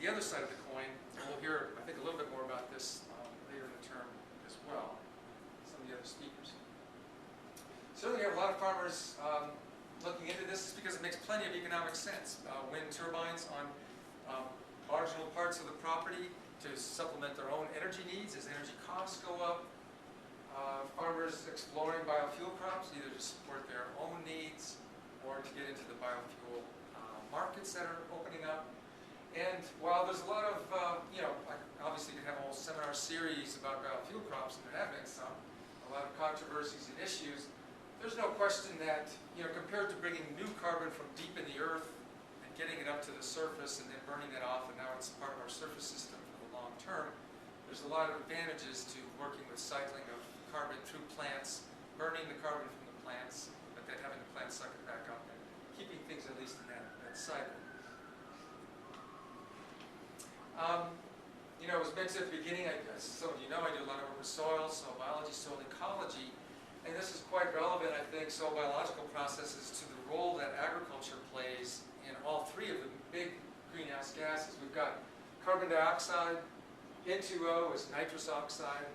the other side of the coin. And we'll hear, I think, a little bit more about this later in the term as well, some of the other speakers. Certainly, we have a lot of farmers looking into this, is because it makes plenty of economic sense. Wind turbines on marginal parts of the property to supplement their own energy needs as energy costs go up. Farmers exploring biofuel crops, either to support their own needs or to get into the biofuel markets that are opening up. And while there's a lot of, obviously you can have a whole seminar series about biofuel crops, and there have been some, a lot of controversies and issues, there's no question that, compared to bringing new carbon from deep in the earth and getting it up to the surface and then burning it off, and now it's part of our surface system for the long term, there's a lot of advantages to working with cycling of carbon through plants, burning the carbon from the plants, but then having the plants suck it back up and keeping things at least in that cycle. It was mentioned at the beginning, as some of you know, I do a lot of work with soil biology, soil ecology. And this is quite relevant, I think, soil biological processes to the role that agriculture plays in all three of the big greenhouse gases. We've got carbon dioxide, N2O is nitrous oxide,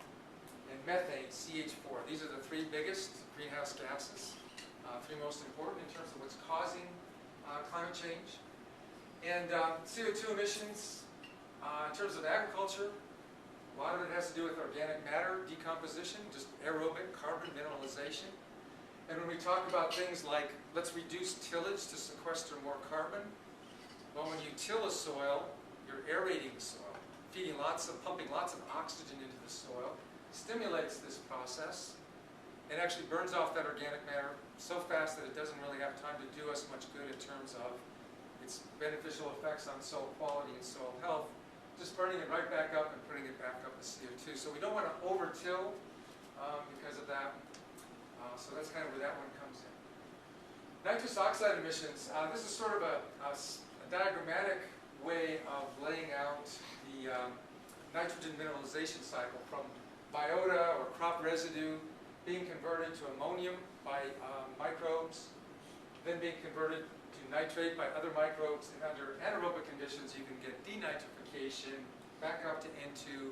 and methane, CH4. These are the three biggest greenhouse gases, three most important in terms of what's causing climate change. And CO2 emissions, in terms of agriculture, a lot of it has to do with organic matter decomposition, just aerobic carbon mineralization. And when we talk about things like, let's reduce tillage to sequester more carbon, well, when you till a soil, you're aerating the soil, pumping lots of oxygen into the soil, stimulates this process, and actually burns off that organic matter so fast that it doesn't really have time to do us much good in terms of its beneficial effects on soil quality and soil health, just burning it right back up and putting it back up as CO2. So we don't want to over-till because of that. So that's kind of where that one comes in. Nitrous oxide emissions. This is sort of a diagrammatic way of laying out the nitrogen mineralization cycle from biota or crop residue being converted to ammonium by microbes, then being converted to nitrate by other microbes, and under anaerobic conditions you can get denitrification back up to N2,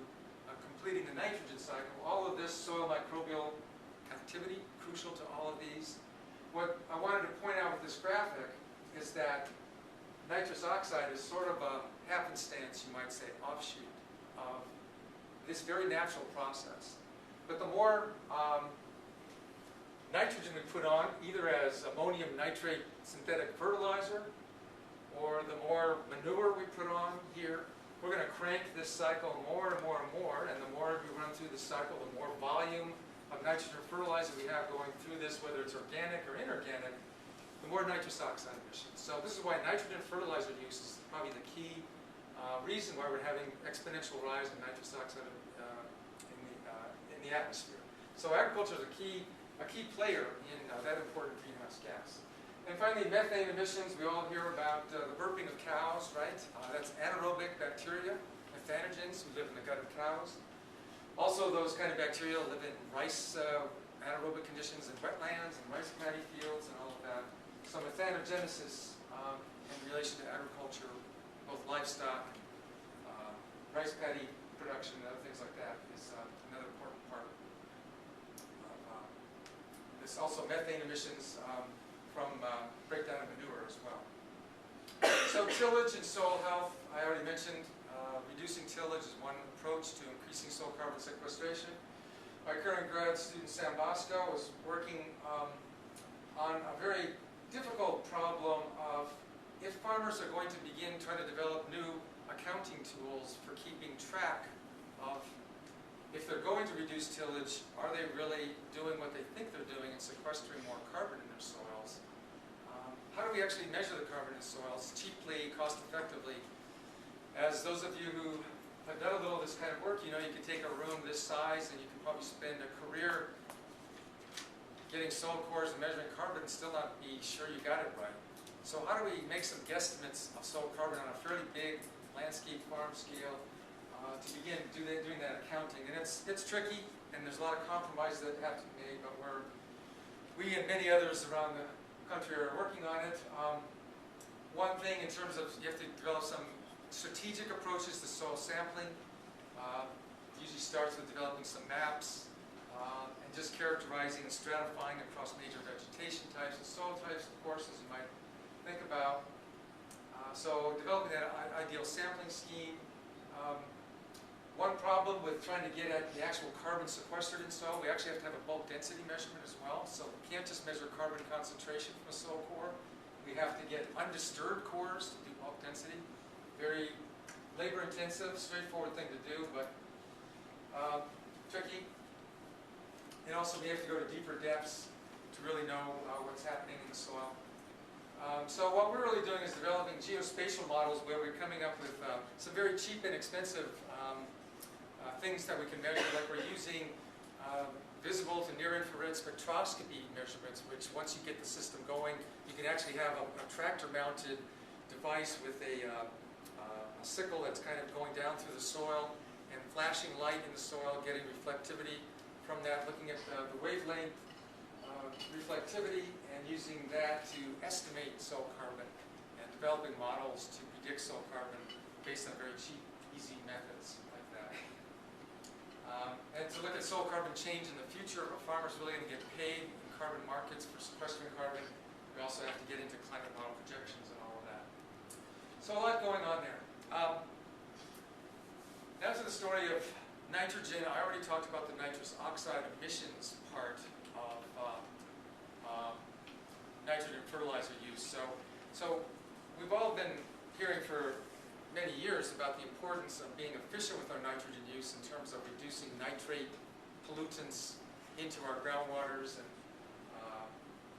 completing the nitrogen cycle. All of this soil microbial activity, crucial to all of these. What I wanted to point out with this graphic is that nitrous oxide is sort of a happenstance, you might say, offshoot of this very natural process. But the more nitrogen we put on, either as ammonium nitrate synthetic fertilizer, or the more manure we put on here, we're going to crank this cycle more and more and more, and the more we run through the cycle, the more volume of nitrogen fertilizer we have going through this, whether it's organic or inorganic, the more nitrous oxide emissions. So this is why nitrogen fertilizer use is probably the key reason why we're having exponential rise in nitrous oxide in the atmosphere. So agriculture is a key player in that important greenhouse gas. And finally, methane emissions. We all hear about the burping of cows, right? That's anaerobic bacteria, methanogens, who live in the gut of cows. Also, those kind of bacteria live in rice anaerobic conditions in wetlands and rice paddy fields and all of that. So methanogenesis in relation to agriculture, both livestock, rice paddy production, and other things like that is another important part of this. Also, methane emissions from breakdown of manure as well. So tillage and soil health, I already mentioned, reducing tillage is one approach to increasing soil carbon sequestration. My current grad student, Sam Bosco, is working on a very difficult problem of if farmers are going to begin trying to develop new accounting tools for keeping track of if they're going to reduce tillage, are they really doing what they think they're doing and sequestering more carbon in their soils? How do we actually measure the carbon in soils cheaply, cost effectively? As those of you who have done a little of this kind of work, you know you can take a room this size and you can probably spend a career getting soil cores and measuring carbon and still not be sure you got it right. So how do we make some guesstimates of soil carbon on a fairly big landscape farm scale to begin doing that accounting? And it's tricky, and there's a lot of compromises that have to be made, but we and many others around the country are working on it. One thing in terms of you have to develop some strategic approaches to soil sampling. Usually starts with developing some maps and just characterizing and stratifying across major vegetation types and soil types, of course, as you might think about. So developing that ideal sampling scheme. One problem with trying to get at the actual carbon sequestered in soil, we actually have to have a bulk density measurement as well. So we can't just measure carbon concentration from a soil core. We have to get undisturbed cores to do bulk density. Very labor intensive, straightforward thing to do, but tricky. And also we have to go to deeper depths to really know what's happening in the soil. So what we're really doing is developing geospatial models where we're coming up with some very cheap and expensive things that we can measure, like we're using visible to near-infrared spectroscopy measurements, which once you get the system going, you can actually have a tractor-mounted device with a sickle that's kind of going down through the soil and flashing light in the soil, getting reflectivity from that, looking at the wavelength, reflectivity, and using that to estimate soil carbon and developing models to predict soil carbon based on very cheap, easy methods like that. And to look at soil carbon change in the future, are farmers really going to get paid in carbon markets for sequestering carbon? We also have to get into climate model projections and all of that. So a lot going on there. Now to the story of nitrogen. I already talked about the nitrous oxide emissions part of nitrogen fertilizer use. So we've all been hearing for many years about the importance of being efficient with our nitrogen use in terms of reducing nitrate pollutants into our groundwaters and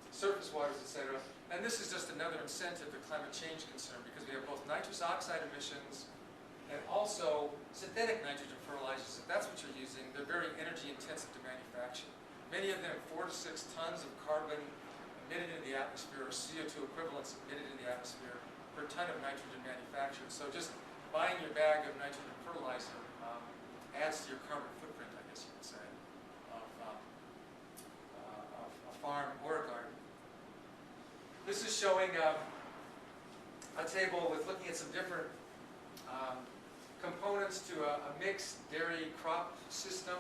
surface waters, etc. And this is just another incentive to climate change concern, because we have both nitrous oxide emissions and also synthetic nitrogen fertilizers. If that's what you're using, they're very energy intensive to manufacture. Many of them 4 to 6 tons of carbon emitted into the atmosphere, or CO2 equivalents emitted in the atmosphere per ton of nitrogen manufactured. So just buying your bag of nitrogen fertilizer adds to your carbon footprint, I guess you would say, of a farm or a garden. This is showing a table with looking at some different components to a mixed dairy crop system,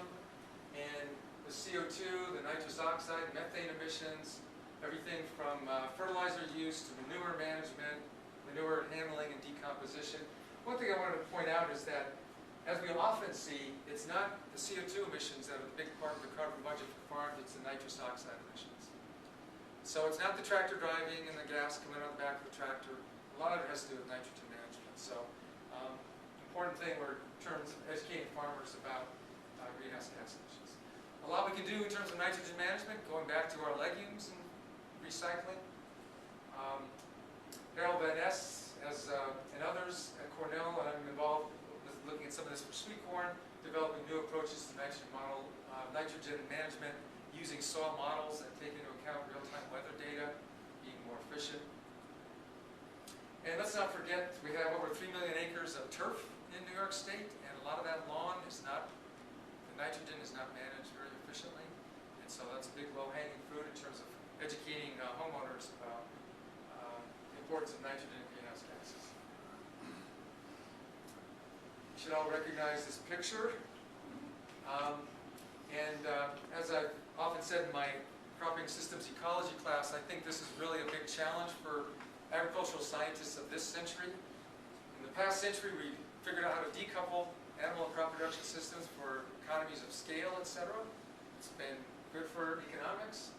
and the CO2, the nitrous oxide, methane emissions, everything from fertilizer use to manure management, manure handling and decomposition. One thing I wanted to point out is that, as we often see, it's not the CO2 emissions that are the big part of the carbon budget for farms, it's the nitrous oxide emissions. So it's not the tractor driving and the gas coming out the back of the tractor. A lot of it has to do with nitrogen management. So important thing in terms of educating farmers about greenhouse gas emissions. A lot we can do in terms of nitrogen management, going back to our legumes and recycling. Harold Van Ness and others at Cornell, and I'm involved with looking at some of this for sweet corn, developing new approaches to nitrogen management using soil models and taking into account real-time weather data, being more efficient. And let's not forget, we have over 3 million acres of turf in New York State, and a lot of that lawn is not, the nitrogen is not managed very efficiently. And so that's a big low-hanging fruit in terms of educating homeowners about the importance of nitrogen in greenhouse gases. You should all recognize this picture. As I've often said in my cropping systems ecology class, I think this is really a big challenge for agricultural scientists of this century. In the past century, we figured out how to decouple animal and crop production systems for economies of scale, etc. It's been good for economics,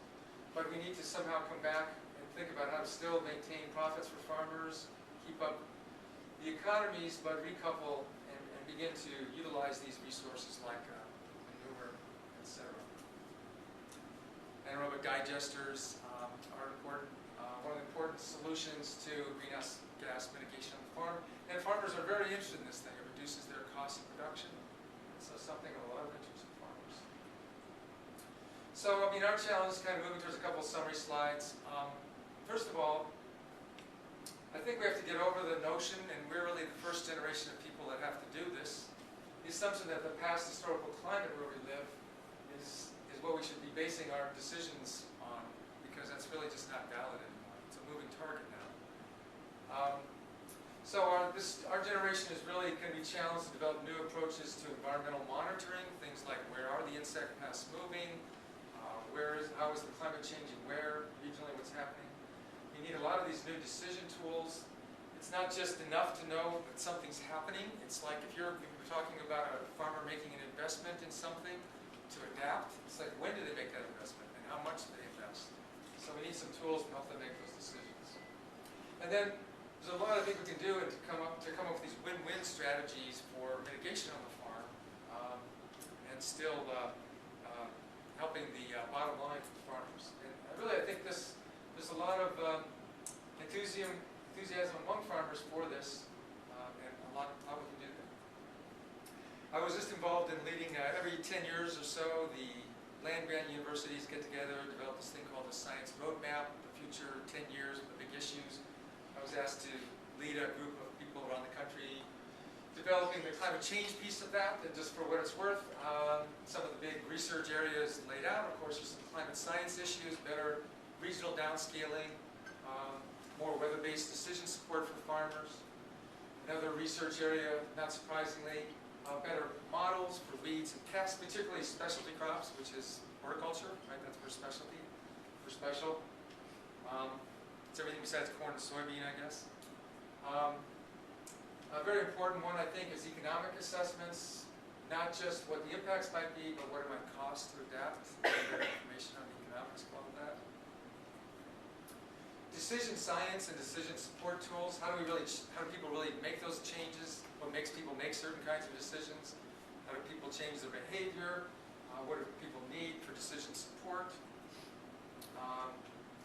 but we need to somehow come back and think about how to still maintain profits for farmers, keep up the economies, but recouple and begin to utilize these resources like manure, etc. Anaerobic digesters are important. One of the important solutions to greenhouse gas mitigation on the farm. And farmers are very interested in this thing. It reduces their cost of production. So something of a lot of interest to farmers. So, I mean, our challenge is kind of moving towards a couple of summary slides. First of all, I think we have to get over the notion, and we're really the first generation of people that have to do this, the assumption that the past historical climate where we live is what we should be basing our decisions on, because that's really just not valid anymore. It's a moving target now. So our generation is really going to be challenged to develop new approaches to environmental monitoring, things like where are the insect pests moving, how is the climate changing where, regionally what's happening. You need a lot of these new decision tools. It's not just enough to know that something's happening. It's like if you're talking about a farmer making an investment in something to adapt, it's like when do they make that investment and how much do they invest? So we need some tools to help them make those decisions. And then there's a lot of things we can do to come up with these win-win strategies for mitigation on the farm, and still helping the bottom line for the farmers. And I think there's a lot of enthusiasm among farmers for this, and a lot we can do there. I was just involved in leading every 10 years or so, the land-grant universities get together and develop this thing called the Science Roadmap, the future 10 years of the big issues. I was asked to lead a group of people around the country developing the climate change piece of that, and just for what it's worth, some of the big research areas laid out. Of course, there's some climate science issues, better regional downscaling, more weather-based decision support for farmers. Another research area, not surprisingly, better models for weeds and pests, particularly specialty crops, which is horticulture, right? That's for specialty, for special. It's everything besides corn and soybean, I guess. A very important one, I think, is economic assessments. Not just what the impacts might be, but what it might cost to adapt. Better information on the economics of all of that. Decision science and decision support tools. How do people really make those changes? What makes people make certain kinds of decisions? How do people change their behavior? What do people need for decision support?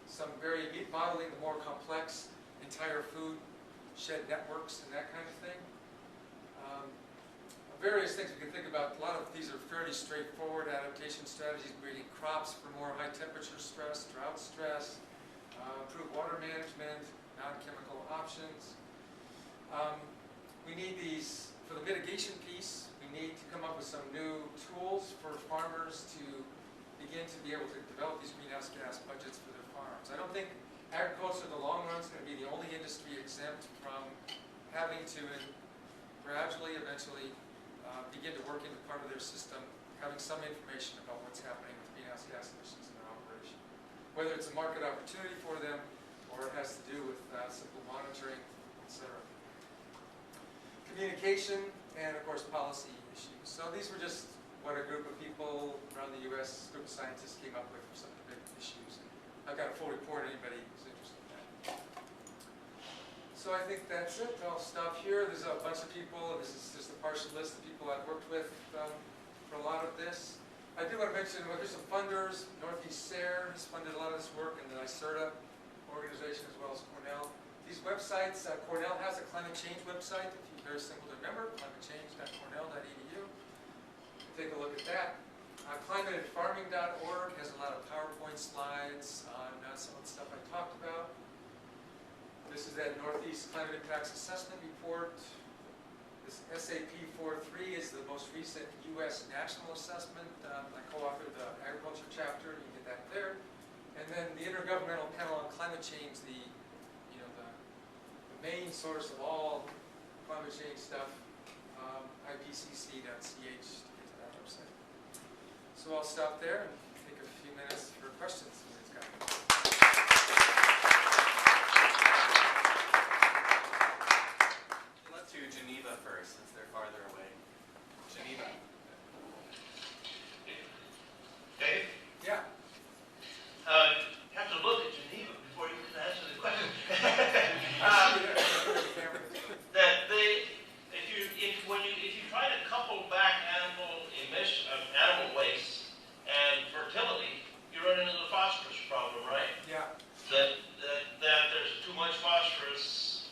Some very modeling the more complex entire food shed networks and that kind of thing. Various things we can think about. A lot of these are fairly straightforward adaptation strategies, breeding crops for more high temperature stress, drought stress, improved water management, non-chemical options. We need these, for the mitigation piece, we need to come up with some new tools for farmers to begin to be able to develop these greenhouse gas budgets for their farms. I don't think agriculture in the long run is going to be the only industry exempt from having to gradually, eventually, begin to work into part of their system, having some information about what's happening with greenhouse gas emissions in their operation. Whether it's a market opportunity for them, or it has to do with simple monitoring, etc. Communication, and of course policy issues. So these were just what a group of people around the U.S., group of scientists came up with for some of the big issues. I've got a full report, anybody who's interested in that. So I think that's it. I'll stop here. There's a bunch of people, and this is just a partial list of people I've worked with for a lot of this. I do want to mention, well, there's some funders. Northeast SARE has funded a lot of this work, and the ICERTA organization, as well as Cornell. These websites, Cornell has a climate change website, very simple to remember, climatechange.cornell.edu. Take a look at that. Climateandfarming.org has a lot of PowerPoint slides on some of the stuff I talked about. This is that Northeast Climate Impacts Assessment Report. This SAP 4.3 is the most recent U.S. national assessment. I co-authored the agriculture chapter. You can get that there. And then the Intergovernmental Panel on Climate Change, the main source of all climate change stuff, ipcc.ch, to get to that website. So I'll stop there and take a few minutes for questions. first, since they're farther away. Geneva. Dave, Yeah. you have to look at Geneva before you can answer the question. I see you there. Look at the camera. That if you try to couple back animal waste and fertility, you run into the phosphorus problem, right? Yeah. That there's too much phosphorus.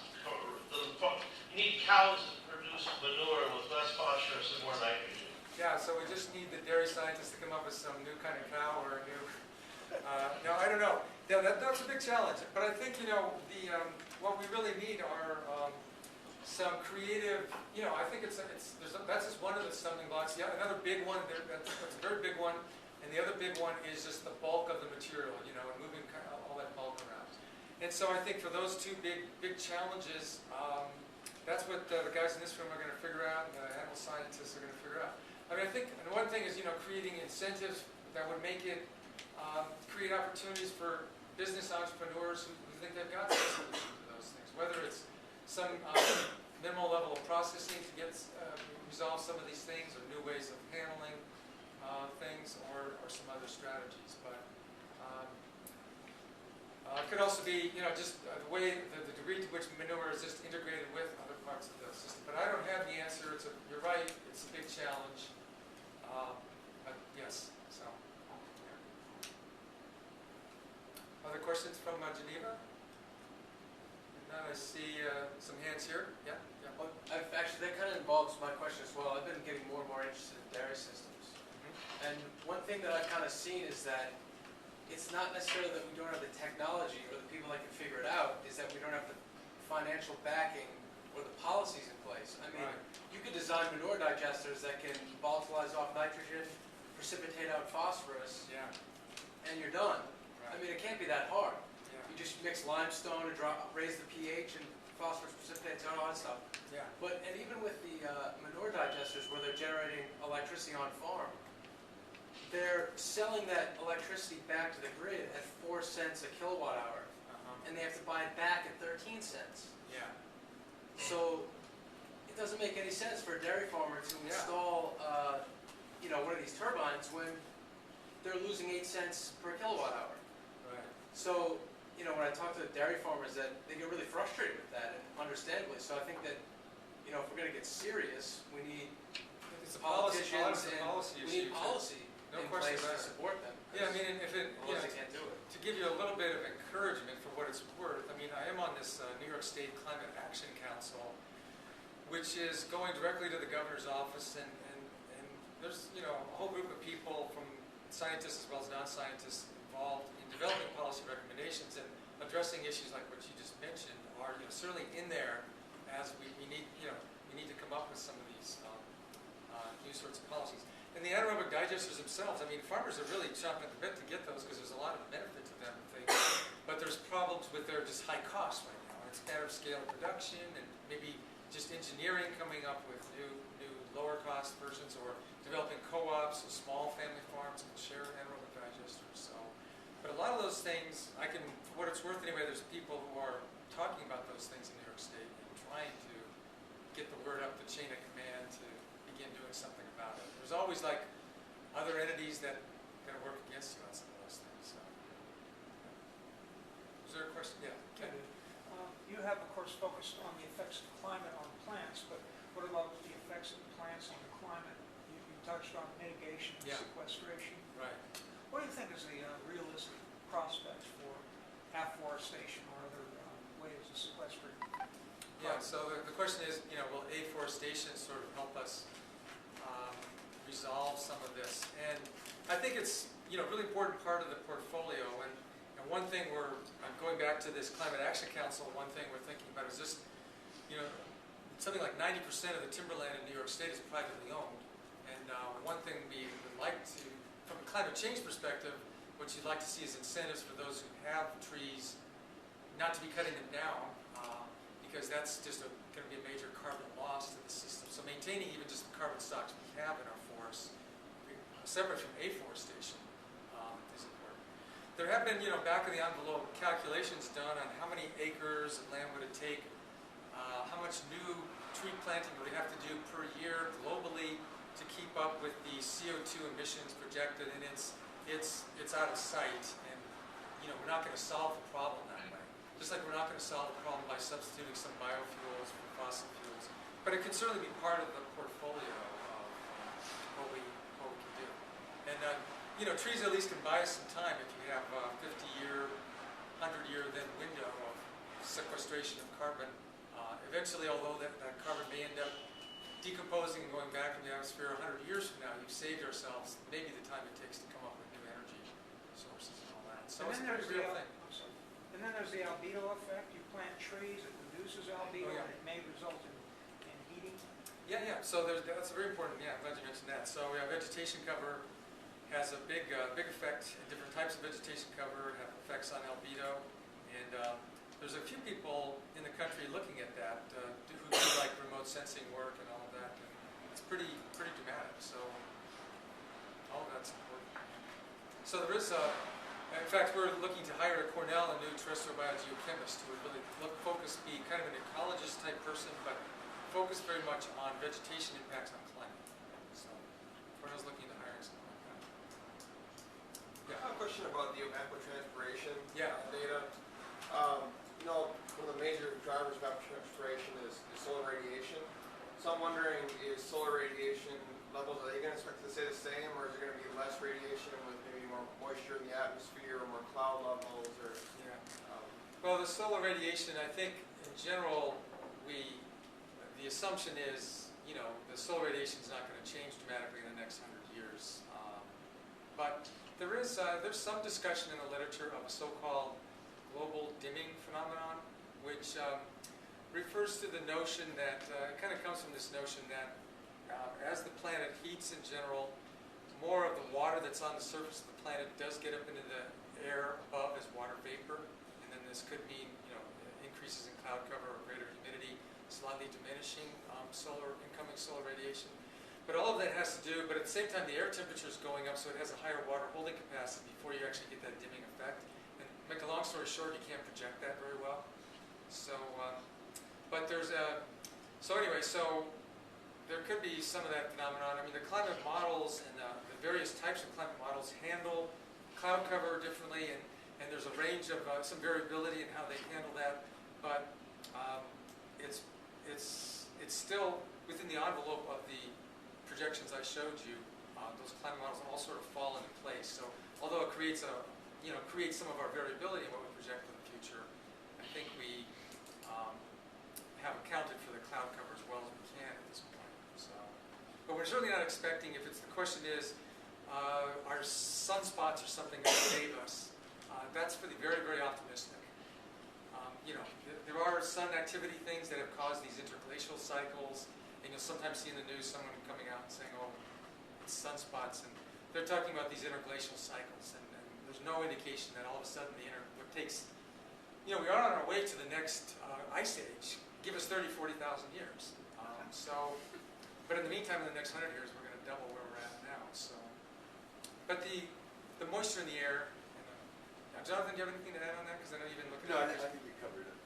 You need cows that produce manure with less phosphorus and more nitrogen. Yeah, so we just need the dairy scientists to come up with some new kind of cow or a new, no, I don't know. Yeah, that's a big challenge. But I think, what we really need are some creative, I think that's just one of the stumbling blocks. Yeah, another big one, that's a very big one. And the other big one is just the bulk of the material, and moving all that bulk around. And so I think for those two big challenges, that's what the guys in this room are going to figure out, and the animal scientists are going to figure out. I mean, I think, and one thing is, creating incentives that would make it, create opportunities for business entrepreneurs who think they've got some solution to those things. Whether it's some minimal level of processing to get resolve some of these things, or new ways of handling things, or some other strategies. But it could also be, just the way, the degree to which manure is just integrated with other parts of the system. But I don't have the answer. You're right. It's a big challenge. But yes. So. Yeah. Other questions from Geneva? And then I see some hands here. Yeah. Yeah. Well, actually, that kind of involves my question as well. I've been getting more and more interested in dairy systems. And one thing that I've kind of seen is that it's not necessarily that we don't have the technology or the people that can figure it out, is that we don't have the financial backing or the policies in place. I mean, you could design manure digesters that can volatilize off nitrogen, precipitate out phosphorus, and you're done. I mean, it can't be that hard. You just mix limestone and raise the pH, and phosphorus precipitates out, all that stuff. And even with the manure digesters where they're generating electricity on farm, they're selling that electricity back to the grid at 4 cents a kilowatt hour, and they have to buy it back at 13 cents. So it doesn't make any sense for a dairy farmer to install, one of these turbines when they're losing 8 cents per kilowatt hour. So, when I talk to the dairy farmers, that they get really frustrated with that, and understandably. So I think that, if we're going to get serious, we need politicians and we need policy in place to support them. Yeah, I mean, if it, otherwise they can't do it. to give you a little bit of encouragement for what it's worth, I mean, I am on this New York State Climate Action Council, which is going directly to the governor's office, and there's, a whole group of people, from scientists as well as non-scientists, involved in developing policy recommendations, and addressing issues like what you just mentioned are, certainly in there, as we need, we need to come up with some of these new sorts of policies. And the anaerobic digesters themselves, I mean, farmers are really chomping at the bit to get those because there's a lot of benefit to them, but there's problems with their just high costs right now. And it's a matter of scale of production, and maybe just engineering, coming up with new lower cost versions, or developing co-ops, so small family farms can share anaerobic digesters. So, but a lot of those things, for what it's worth anyway, there's people who are talking about those things in New York State and trying to get the word up the chain of command to begin doing something about it. There's always other entities that are going to work against you on some of those things. So. Is there a question? Yeah, Ken. You have, of course, focused on the effects of climate on plants, but what about the effects of plants on the climate? You touched on mitigation and sequestration. Right. What do you think is the realistic prospects for afforestation or other ways of sequestering? Yeah, so the question is, will afforestation sort of help us resolve some of this? And I think it's, really important part of the portfolio. And one thing I'm going back to this Climate Action Council, one thing we're thinking about is just, something like 90% of the timberland in New York State is privately owned. And one thing we would like to, from a climate change perspective, what you'd like to see is incentives for those who have trees not to be cutting them down, because that's just going to be a major carbon loss to the system. So maintaining even just the carbon stocks we have in our forests, separate from afforestation, is important. There have been, back of the envelope calculations done on how many acres of land would it take, how much new tree planting we have to do per year globally to keep up with the CO2 emissions projected, and it's out of sight. And we're not going to solve the problem that way. Just like we're not going to solve the problem by substituting some biofuels for fossil fuels, but it can certainly be part of the portfolio of what we can do. And trees at least can buy us some time if you have a 50-year, 100-year then window of sequestration of carbon. Eventually, although that carbon may end up decomposing and going back in the atmosphere 100 years from now, you've saved ourselves maybe the time it takes to come up with new energy sources and all that. So it's a pretty real thing. And then there's the albedo effect. You plant trees, it reduces albedo, Oh, yeah. and it may result in heating. Yeah. So that's very important. Yeah, I'm glad you mentioned that. So vegetation cover has a big effect. Different types of vegetation cover have effects on albedo, and there's a few people in the country looking at that who do like remote sensing work and all of that. And it's pretty dramatic. So all of that's important. So there is, in fact, we're looking to hire at Cornell a new terrestrial biogeochemist who would really be kind of an ecologist type person, but focus very much on vegetation impacts on climate. So Cornell's looking to hire someone like that. I have a question about the evapotranspiration data. One of the major drivers of evapotranspiration is solar radiation. So I'm wondering, is solar radiation levels, are they going to expect to stay the same, or is there going to be less radiation with maybe more moisture in the atmosphere or more cloud levels? Or Well, the solar radiation, I think in general, the assumption is, the solar radiation is not going to change dramatically in the next 100 years. But there's some discussion in the literature of a so-called global dimming phenomenon, which refers to the notion that, it kind of comes from this notion that as the planet heats in general, more of the water that's on the surface of the planet does get up into the air above as water vapor, and then this could mean increases in cloud cover or greater humidity, slightly diminishing incoming solar radiation. But all of that has to do, but at the same time the air temperature is going up, so it has a higher water holding capacity before you actually get that dimming effect. And to make a long story short, you can't project that very well. So, but there's so there could be some of that phenomenon. I mean, the climate models and the various types of climate models handle cloud cover differently, and there's a range of some variability in how they handle that. But it's still within the envelope of the projections I showed you. Those climate models all sort of fall into place. So although it creates some of our variability in what we project in the future, I think we have accounted for the cloud cover as well as we can at this point. So, but we're certainly not expecting, if it's the question is, are sunspots or something going to save us? That's pretty very, very optimistic. There are sun activity things that have caused these interglacial cycles, and you'll sometimes see in the news someone coming out and saying, oh, it's sunspots, and they're talking about these interglacial cycles, and there's no indication that all of a sudden what takes, we are on our way to the next ice age. Give us 30, 40,000 years. But in the meantime, in the next 100 years, we're going to double where we're at now. So, but the moisture in the air. Jonathan, do you have anything to add on that? Because I know you've been looking at it. I think we covered it.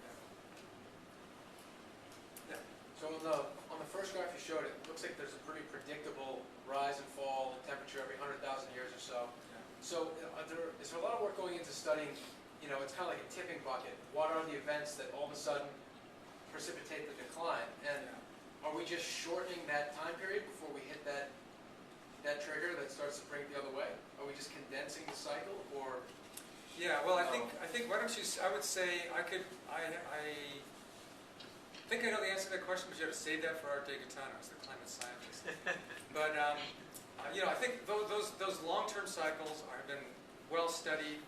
Yeah. So on the first graph you showed, it looks like there's a pretty predictable rise and fall in temperature every 100,000 years or so. Yeah. So is there a lot of work going into studying, it's kind of like a tipping bucket. What are the events that all of a sudden precipitate the decline? And are we just shortening that time period before we hit that trigger that starts to bring it the other way? Are we just condensing the cycle, or? Yeah, well, I think why don't you? I would say I think I know the answer to that question, but you have to save that for Art DeGaetano, as the climate scientist. But I think those long-term cycles have been well studied.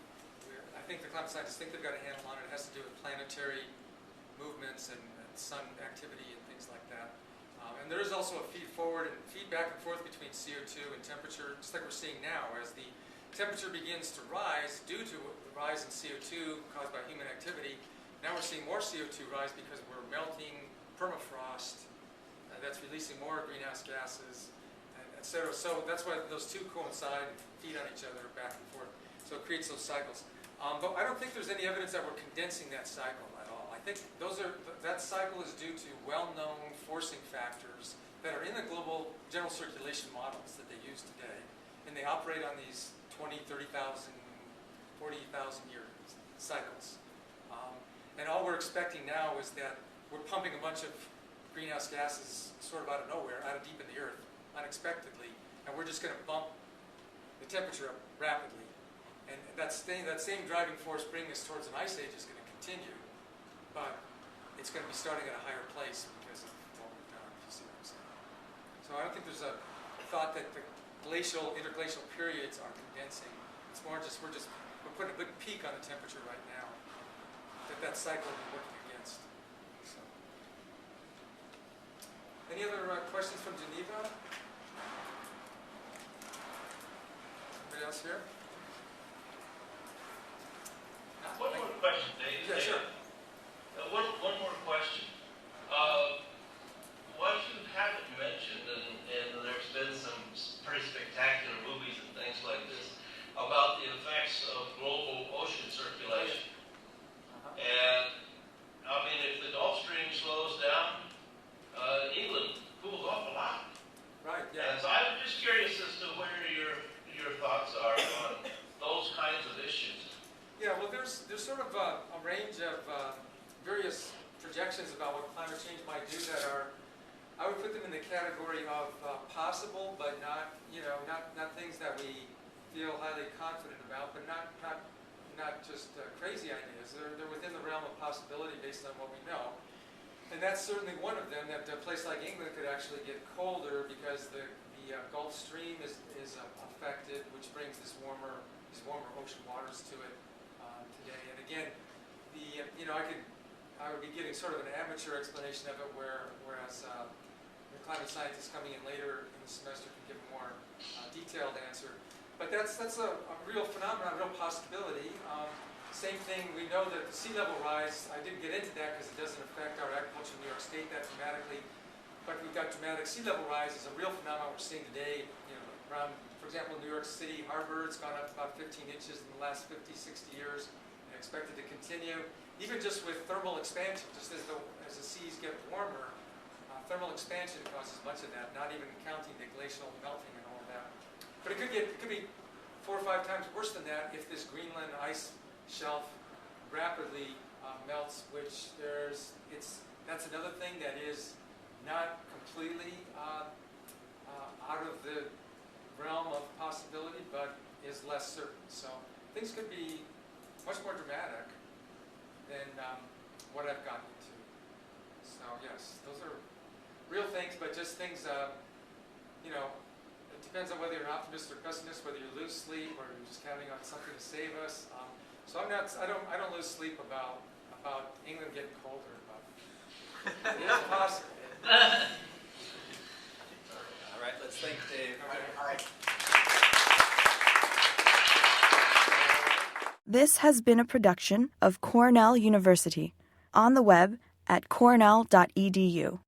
I think the climate scientists think they've got a handle on it. It has to do with planetary movements and sun activity and things like that. And there is also a feed back and forth between CO2 and temperature, just like we're seeing now, as the temperature begins to rise due to the rise in CO2 caused by human activity. Now we're seeing more CO2 rise because we're melting permafrost that's releasing more greenhouse gases, et cetera. So that's why those two coincide and feed on each other back and forth. So it creates those cycles. But I don't think there's any evidence that we're condensing that cycle at all. I think that cycle is due to well-known forcing factors that are in the global general circulation models that they use today, and they operate on these 20, 30,000, 40,000 year cycles. And all we're expecting now is that we're pumping a bunch of greenhouse gases sort of out of nowhere, out of deep in the earth, unexpectedly, and we're just going to bump the temperature up rapidly. And that same driving force bringing us towards an ice age is going to continue, but it's going to be starting at a higher place because of what we've done, if you see what I'm saying. So I don't think there's a thought that the interglacial periods are condensing. It's more just we're putting a big peak on the temperature right now that cycle we're working against. So. Any other questions from Geneva? Anybody else here? One more question, Dave. Yeah, sure. One more question. What you haven't mentioned, and there's been some pretty spectacular movies and things like this, about the effects of global ocean circulation. And, I mean, if the Gulf Stream slows down, England cools off a lot. Right, yeah. And so I'm just curious as to where your thoughts are on those kinds of issues. Yeah, well, there's sort of a range of various projections about what climate change might do that are, I would put them in the category of possible, but not things that we feel highly confident about, but not just crazy ideas. They're within the realm of possibility based on what we know. And that's certainly one of them, that a place like England could actually get colder because the Gulf Stream is affected, which brings these warmer ocean waters to it today. And again, I would be giving sort of an amateur explanation of it, whereas the climate scientists coming in later in the semester can give a more detailed answer. But that's a real phenomenon, a real possibility. Same thing, we know that the sea level rise, I didn't get into that because it doesn't affect our agriculture in New York State that dramatically, but we've got dramatic sea level rise is a real phenomenon we're seeing today. Around, for example, New York City Harbor, it's gone up about 15 inches in the last 50, 60 years, and expected to continue. Even just with thermal expansion, just as the seas get warmer, thermal expansion causes much of that, not even counting the glacial melting and all of that. But it could be 4 or 5 times worse than that if this Greenland ice shelf rapidly melts, which that's another thing that is not completely out of the realm of possibility, but is less certain. So things could be much more dramatic than what I've gotten into. So yes, those are real things, but just things, it depends on whether you're an optimist or pessimist, whether you lose sleep or you're just counting on something to save us. So I don't lose sleep about England getting colder, but it is possible. All right, let's thank Dave. All right. This has been a production of Cornell University, on the web at cornell.edu.